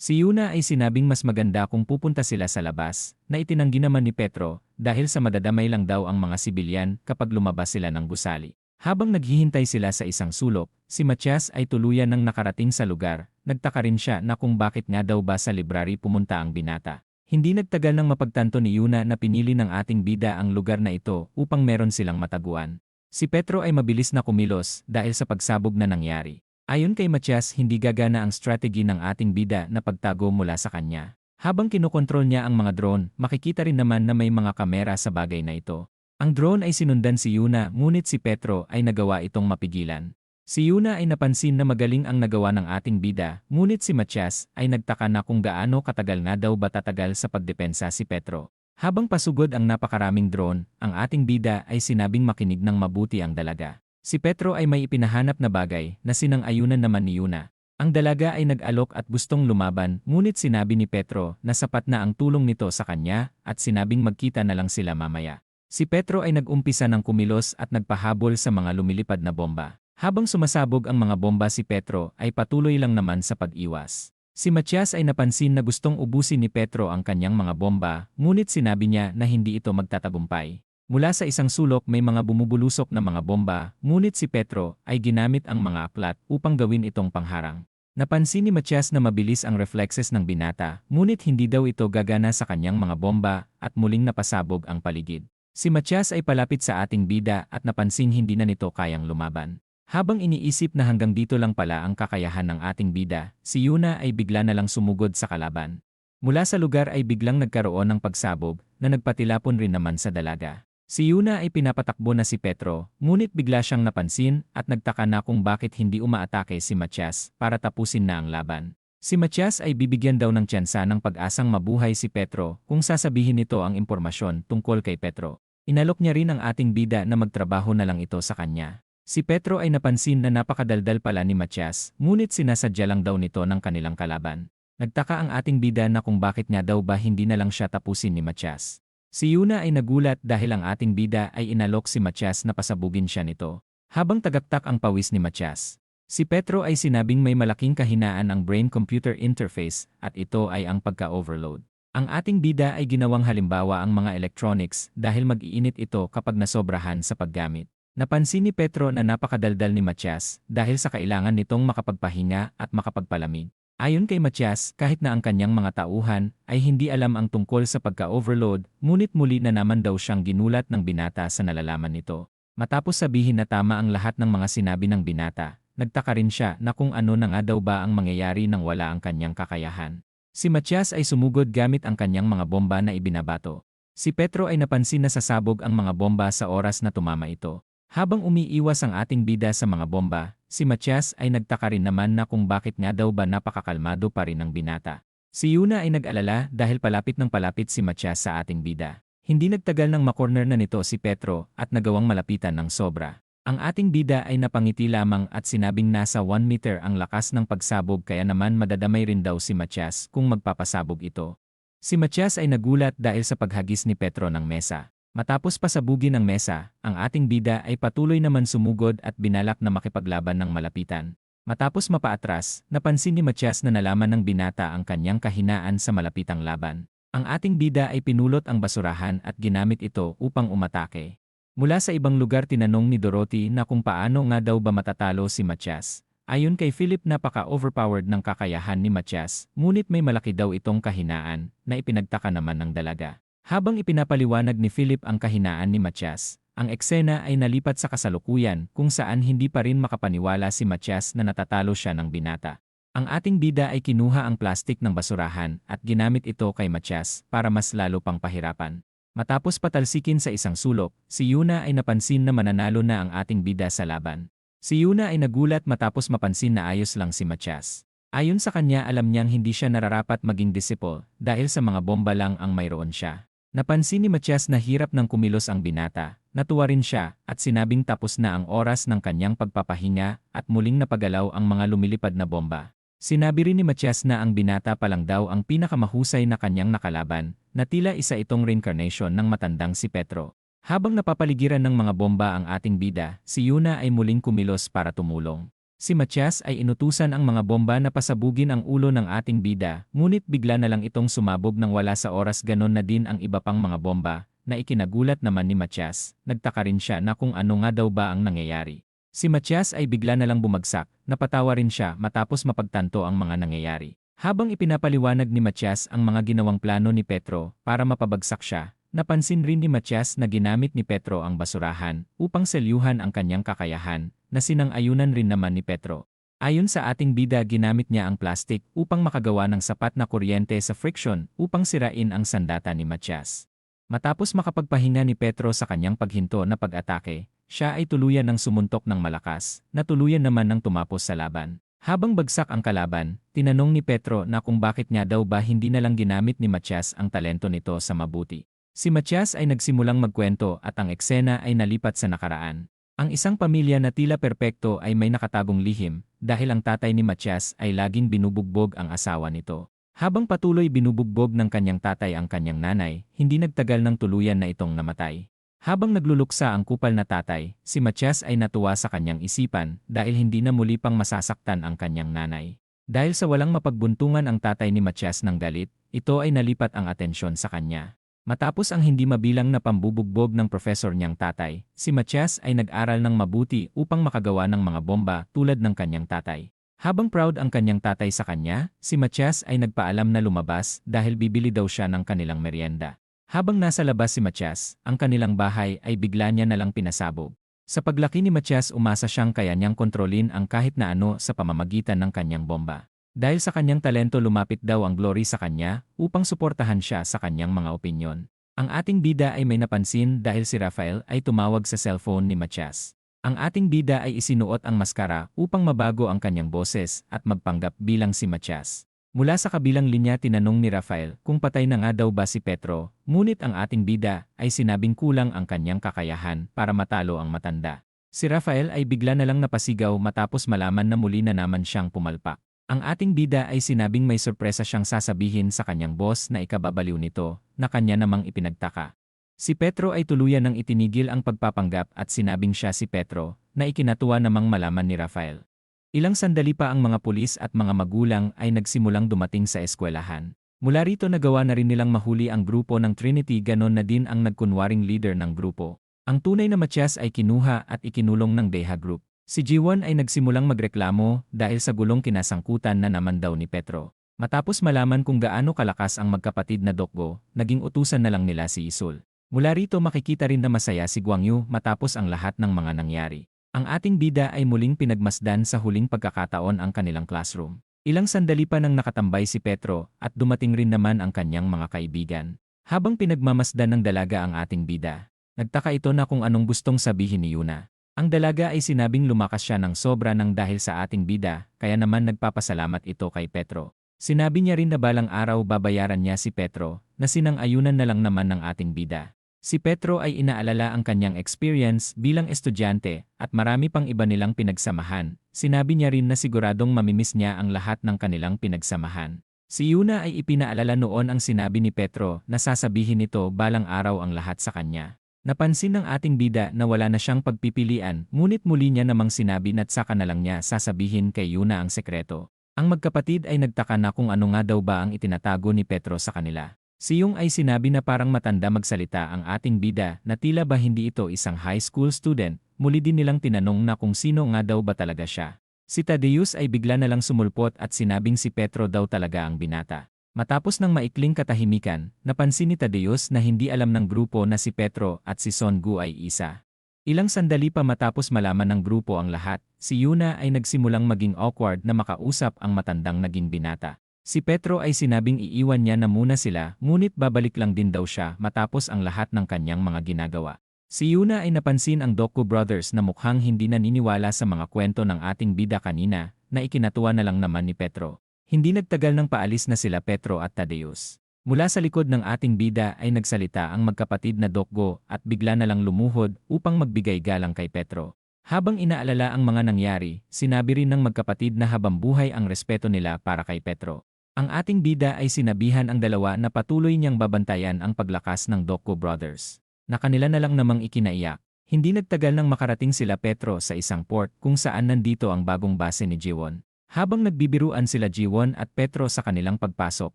S1: Si Yuna ay sinabing mas maganda kung pupunta sila sa labas, na itinanggi naman ni Petro dahil sa madadamay lang daw ang mga sibilyan kapag lumabas sila ng gusali. Habang naghihintay sila sa isang sulok, si Matias ay tuluyan nang nakarating sa lugar. Nagtaka rin siya na kung bakit nga daw ba sa library pumunta ang binata. Hindi nagtagal nang mapagtanto ni Yuna na pinili ng ating bida ang lugar na ito upang meron silang mataguan. Si Petro ay mabilis na kumilos dahil sa pagsabog na nangyari. Ayon kay Matias, hindi gagana ang strategy ng ating bida na pagtago mula sa kanya. Habang kinokontrol niya ang mga drone, makikita rin naman na may mga kamera sa bagay na ito. Ang drone ay sinundan si Yuna, ngunit si Petro ay nagawa itong mapigilan. Si Yuna ay napansin na magaling ang nagawa ng ating bida, ngunit si Matias ay nagtaka na kung gaano katagal nga daw ba tatagal sa pagdepensa si Petro. Habang pasugod ang napakaraming drone, ang ating bida ay sinabing makinig ng mabuti ang dalaga. Si Petro ay may ipinahanap na bagay na sinang-ayunan naman ni Yuna. Ang dalaga ay nag-alok at gustong lumaban, ngunit sinabi ni Petro na sapat na ang tulong nito sa kanya at sinabing magkita na lang sila mamaya. Si Petro ay nag-umpisa ng kumilos at nagpahabol sa mga lumilipad na bomba. Habang sumasabog ang mga bomba, si Petro ay patuloy lang naman sa pag-iwas. Si Matias ay napansin na gustong ubusin ni Petro ang kanyang mga bomba, ngunit sinabi niya na hindi ito magtatagumpay. Mula sa isang sulok may mga bumubulusok na mga bomba, ngunit si Petro ay ginamit ang mga aklat upang gawin itong pangharang. Napansin ni Matias na mabilis ang reflexes ng binata, ngunit hindi daw ito gagana sa kanyang mga bomba at muling napasabog ang paligid. Si Matias ay palapit sa ating bida at napansin hindi na nito kayang lumaban. Habang iniisip na hanggang dito lang pala ang kakayahan ng ating bida, si Yuna ay bigla na lang sumugod sa kalaban. Mula sa lugar ay biglang nagkaroon ng pagsabog na nagpatilapon rin naman sa dalaga. Si Yuna ay pinapatakbo na si Petro, ngunit bigla siyang napansin at nagtaka na kung bakit hindi umaatake si Matias para tapusin na ang laban. Si Matias ay bibigyan daw ng tsansa ng pag-asang mabuhay si Petro kung sasabihin nito ang impormasyon tungkol kay Petro. Inalok niya rin ang ating bida na magtrabaho na lang ito sa kanya. Si Petro ay napansin na napakadaldal pala ni Matias, ngunit sinasadya lang daw nito ng kanilang kalaban. Nagtaka ang ating bida na kung bakit nga daw ba hindi na lang siya tapusin ni Matias. Si Yuna ay nagulat dahil ang ating bida ay inalok si Matias na pasabugin siya nito. Habang tagaktak ang pawis ni Matias, si Petro ay sinabing may malaking kahinaan ang brain-computer interface at ito ay ang pagka-overload. Ang ating bida ay ginawang halimbawa ang mga electronics dahil mag-iinit ito kapag nasobrahan sa paggamit. Napansin ni Petro na napakadaldal ni Matias dahil sa kailangan nitong makapagpahinga at makapagpalamig. Ayon kay Matias, kahit na ang kanyang mga tauhan ay hindi alam ang tungkol sa pagka-overload, ngunit muli na naman daw siyang ginulat ng binata sa nalalaman nito. Matapos sabihin na tama ang lahat ng mga sinabi ng binata, nagtaka rin siya na kung ano na nga daw ba ang mangyayari nang wala ang kanyang kakayahan. Si Matias ay sumugod gamit ang kanyang mga bomba na ibinabato. Si Petro ay napansin na sasabog ang mga bomba sa oras na tumama ito. Habang umiiwas ang ating bida sa mga bomba, si Matias ay nagtaka rin naman na kung bakit nga daw ba napakakalmado pa rin ng binata. Si Yuna ay nag-alala dahil palapit ng palapit si Matias sa ating bida. Hindi nagtagal nang makorner na nito si Petro at nagawang malapitan ng sobra. Ang ating bida ay napangiti lamang at sinabing nasa 1 meter ang lakas ng pagsabog kaya naman madadamay rin daw si Matias kung magpapasabog ito. Si Matias ay nagulat dahil sa paghagis ni Petro ng mesa. Matapos pasabugin ang mesa, ang ating bida ay patuloy naman sumugod at binalak na makipaglaban ng malapitan. Matapos mapaatras, napansin ni Matias na nalaman ng binata ang kanyang kahinaan sa malapitang laban. Ang ating bida ay pinulot ang basurahan at ginamit ito upang umatake. Mula sa ibang lugar tinanong ni Dorothy na kung paano nga daw ba matatalo si Matias. Ayon kay Philip napaka-overpowered ng kakayahan ni Matias, ngunit may malaki daw itong kahinaan na ipinagtaka naman ng dalaga. Habang ipinapaliwanag ni Philip ang kahinaan ni Matias, ang eksena ay nalipat sa kasalukuyan kung saan hindi pa rin makapaniwala si Matias na natatalo siya ng binata. Ang ating bida ay kinuha ang plastik ng basurahan at ginamit ito kay Matias para mas lalo pang pahirapan. Matapos patalsikin sa isang sulok, si Yuna ay napansin na mananalo na ang ating bida sa laban. Si Yuna ay nagulat matapos mapansin na ayos lang si Matias. Ayon sa kanya alam niyang hindi siya nararapat maging disciple dahil sa mga bomba lang ang mayroon siya. Napansin ni Matias na hirap ng kumilos ang binata, natuwa rin siya at sinabing tapos na ang oras ng kanyang pagpapahinga at muling napagalaw ang mga lumilipad na bomba. Sinabi rin ni Matias na ang binata pa lang daw ang pinakamahusay na kanyang nakalaban, na tila isa itong reincarnation ng matandang si Petro. Habang napapaligiran ng mga bomba ang ating bida, si Yuna ay muling kumilos para tumulong. Si Matias ay inutusan ang mga bomba na pasabugin ang ulo ng ating bida, ngunit bigla na lang itong sumabog nang wala sa oras ganon na din ang iba pang mga bomba, na ikinagulat naman ni Matias. Nagtaka rin siya na kung ano nga daw ba ang nangyayari. Si Matias ay bigla na lang bumagsak, napatawa rin siya matapos mapagtanto ang mga nangyayari. Habang ipinapaliwanag ni Matias ang mga ginawang plano ni Petro para mapabagsak siya, napansin rin ni Matias na ginamit ni Petro ang basurahan upang selyuhan ang kanyang kakayahan, na sinang-ayunan rin naman ni Petro. Ayon sa ating bida ginamit niya ang plastik upang makagawa ng sapat na kuryente sa friction upang sirain ang sandata ni Matias. Matapos makapagpahinga ni Petro sa kanyang paghinto na pag-atake, siya ay tuluyan ng sumuntok ng malakas, na tuluyan naman ng tumapos sa laban. Habang bagsak ang kalaban, tinanong ni Petro na kung bakit nga daw ba hindi na lang ginamit ni Matias ang talento nito sa mabuti. Si Matias ay nagsimulang magkwento at ang eksena ay nalipat sa nakaraan. Ang isang pamilya na tila perpekto ay may nakatagong lihim dahil ang tatay ni Matias ay laging binubugbog ang asawa nito. Habang patuloy binubugbog ng kanyang tatay ang kanyang nanay, hindi nagtagal ng tuluyan na itong namatay. Habang nagluluksa ang kupal na tatay, si Matias ay natuwa sa kanyang isipan dahil hindi na muli pang masasaktan ang kanyang nanay. Dahil sa walang mapagbuntungan ang tatay ni Matias ng galit, ito ay nalipat ang atensyon sa kanya. Matapos ang hindi mabilang na pambubugbog ng profesor niyang tatay, si Matias ay nag-aral ng mabuti upang makagawa ng mga bomba tulad ng kanyang tatay. Habang proud ang kanyang tatay sa kanya, si Matias ay nagpaalam na lumabas dahil bibili daw siya ng kanilang merienda. Habang nasa labas si Matias, ang kanilang bahay ay bigla niya nalang pinasabog. Sa paglaki ni Matias umasa siyang kaya niyang kontrolin ang kahit na ano sa pamamagitan ng kanyang bomba. Dahil sa kanyang talento lumapit daw ang glory sa kanya upang suportahan siya sa kanyang mga opinyon. Ang ating bida ay may napansin dahil si Rafael ay tumawag sa cellphone ni Matias. Ang ating bida ay isinuot ang maskara upang mabago ang kanyang boses at magpanggap bilang si Matias. Mula sa kabilang linya tinanong ni Rafael kung patay na nga daw ba si Petro, ngunit ang ating bida ay sinabing kulang ang kanyang kakayahan para matalo ang matanda. Si Rafael ay bigla na lang napasigaw matapos malaman na muli na naman siyang pumalpak. Ang ating bida ay sinabing may sorpresa siyang sasabihin sa kanyang boss na ikababaliw nito, na kanya namang ipinagtaka. Si Petro ay tuluyan ng itinigil ang pagpapanggap at sinabing siya si Petro, na ikinatuwa namang malaman ni Rafael. Ilang sandali pa ang mga pulis at mga magulang ay nagsimulang dumating sa eskwelahan. Mula rito nagawa na rin nilang mahuli ang grupo ng Trinity ganon na din ang nagkunwaring leader ng grupo. Ang tunay na Matias ay kinuha at ikinulong ng Deha Group. Si Jiwon ay nagsimulang magreklamo dahil sa gulong kinasangkutan na naman daw ni Petro. Matapos malaman kung gaano kalakas ang magkapatid na Dokgo, naging utusan na lang nila si Isul. Mula rito makikita rin na masaya si Guangyu matapos ang lahat ng mga nangyari. Ang ating bida ay muling pinagmasdan sa huling pagkakataon ang kanilang classroom. Ilang sandali pa nang nakatambay si Petro at dumating rin naman ang kanyang mga kaibigan. Habang pinagmamasdan ng dalaga ang ating bida, nagtaka ito na kung anong gustong sabihin ni Yuna. Ang dalaga ay sinabing lumakas siya ng sobra nang dahil sa ating bida, kaya naman nagpapasalamat ito kay Petro. Sinabi niya rin na balang araw babayaran niya si Petro, na sinang-ayunan na lang naman ng ating bida. Si Petro ay inaalala ang kanyang experience bilang estudyante at marami pang iba nilang pinagsamahan. Sinabi niya rin na siguradong mamimiss niya ang lahat ng kanilang pinagsamahan. Si Yuna ay ipinaalala noon ang sinabi ni Petro na sasabihin nito balang araw ang lahat sa kanya. Napansin ng ating bida na wala na siyang pagpipilian, ngunit muli niya namang sinabi na't saka na lang niya sasabihin kay Yuna ang sekreto. Ang magkapatid ay nagtaka na kung ano nga daw ba ang itinatago ni Petro sa kanila. Si Yung ay sinabi na parang matanda magsalita ang ating bida na tila ba hindi ito isang high school student, muli din nilang tinanong na kung sino nga daw ba talaga siya. Si Tadeus ay bigla na lang sumulpot at sinabing si Petro daw talaga ang binata. Matapos ng maikling katahimikan, napansin ni Tadeus na hindi alam ng grupo na si Petro at si Songu ay isa. Ilang sandali pa matapos malaman ng grupo ang lahat, si Yuna ay nagsimulang maging awkward na makausap ang matandang naging binata. Si Petro ay sinabing iiwan niya na muna sila, ngunit babalik lang din daw siya matapos ang lahat ng kanyang mga ginagawa. Si Yuna ay napansin ang Doku Brothers na mukhang hindi naniniwala sa mga kwento ng ating bida kanina, na ikinatuwa na lang naman ni Petro. Hindi nagtagal ng paalis na sila Petro at Tadeus. Mula sa likod ng ating bida ay nagsalita ang magkapatid na Dokgo at bigla na lang lumuhod upang magbigay galang kay Petro. Habang inaalala ang mga nangyari, sinabi rin ng magkapatid na habang buhay ang respeto nila para kay Petro. Ang ating bida ay sinabihan ang dalawa na patuloy niyang babantayan ang paglakas ng Dokko Brothers. Na kanila na lang namang ikinaiyak. Hindi nagtagal nang makarating sila Petro sa isang port kung saan nandito ang bagong base ni Jiwon. Habang nagbibiruan sila Jiwon at Petro sa kanilang pagpasok,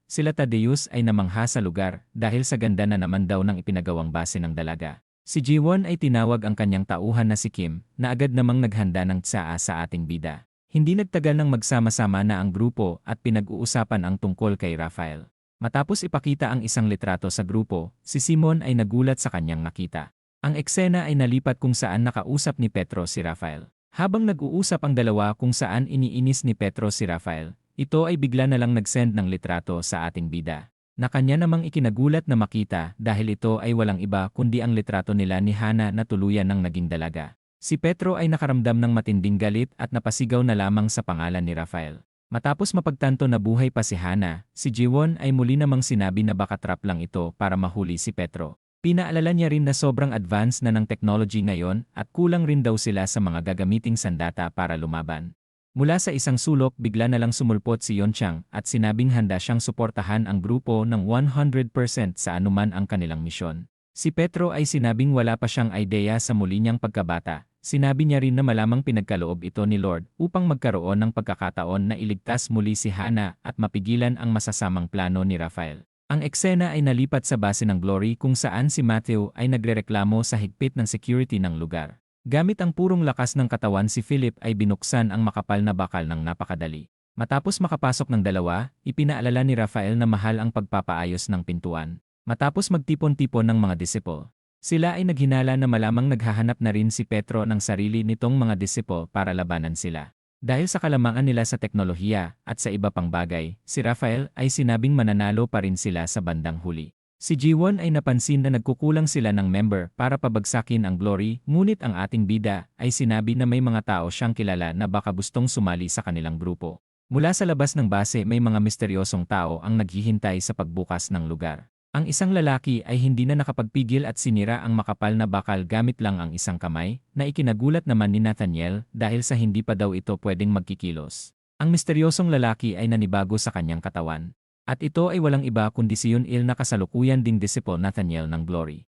S1: sila Tadeus ay namangha sa lugar dahil sa ganda na naman daw ng ipinagawang base ng dalaga. Si Jiwon ay tinawag ang kanyang tauhan na si Kim na agad namang naghanda ng tsaa sa ating bida. Hindi nagtagal nang magsama-sama na ang grupo at pinag-uusapan ang tungkol kay Rafael. Matapos ipakita ang isang litrato sa grupo, si Simon ay nagulat sa kanyang nakita. Ang eksena ay nalipat kung saan nakausap ni Petro si Rafael. Habang nag-uusap ang dalawa kung saan iniinis ni Petro si Rafael, ito ay bigla na lang nag-send ng litrato sa ating bida. Na kanya namang ikinagulat na makita dahil ito ay walang iba kundi ang litrato nila ni Hana na tuluyan ng naging dalaga. Si Petro ay nakaramdam ng matinding galit at napasigaw na lamang sa pangalan ni Rafael. Matapos mapagtanto na buhay pa si Hana, si Jiwon ay muli namang sinabi na baka trap lang ito para mahuli si Petro. Pinaalala niya rin na sobrang advanced na ng technology ngayon at kulang rin daw sila sa mga gagamiting sandata para lumaban. Mula sa isang sulok bigla na lang sumulpot si Yeonchang at sinabing handa siyang suportahan ang grupo ng 100% sa anuman ang kanilang misyon. Si Petro ay sinabing wala pa siyang ideya sa muli niyang pagkabata. Sinabi niya rin na malamang pinagkaloob ito ni Lord upang magkaroon ng pagkakataon na iligtas muli si Hana at mapigilan ang masasamang plano ni Rafael. Ang eksena ay nalipat sa base ng Glory kung saan si Matthew ay nagrereklamo sa higpit ng security ng lugar. Gamit ang purong lakas ng katawan si Philip ay binuksan ang makapal na bakal ng napakadali. Matapos makapasok ng dalawa, ipinaalala ni Rafael na mahal ang pagpapaayos ng pintuan. Matapos magtipon-tipon ng mga disipo, sila ay naghinala na malamang naghahanap na rin si Petro ng sarili nitong mga disipo para labanan sila. Dahil sa kalamangan nila sa teknolohiya at sa iba pang bagay, si Rafael ay sinabing mananalo pa rin sila sa bandang huli. Si Jiwon ay napansin na nagkukulang sila ng member para pabagsakin ang Glory, ngunit ang ating bida ay sinabi na may mga tao siyang kilala na baka gustong sumali sa kanilang grupo. Mula sa labas ng base may mga misteryosong tao ang naghihintay sa pagbukas ng lugar. Ang isang lalaki ay hindi na nakapagpigil at sinira ang makapal na bakal gamit lang ang isang kamay, na ikinagulat naman ni Nathaniel dahil sa hindi pa daw ito pwedeng magkikilos. Ang misteryosong lalaki ay nanibago sa kanyang katawan. At ito ay walang iba kundi si Yun-il na kasalukuyan ding disciple Nathaniel ng Glory.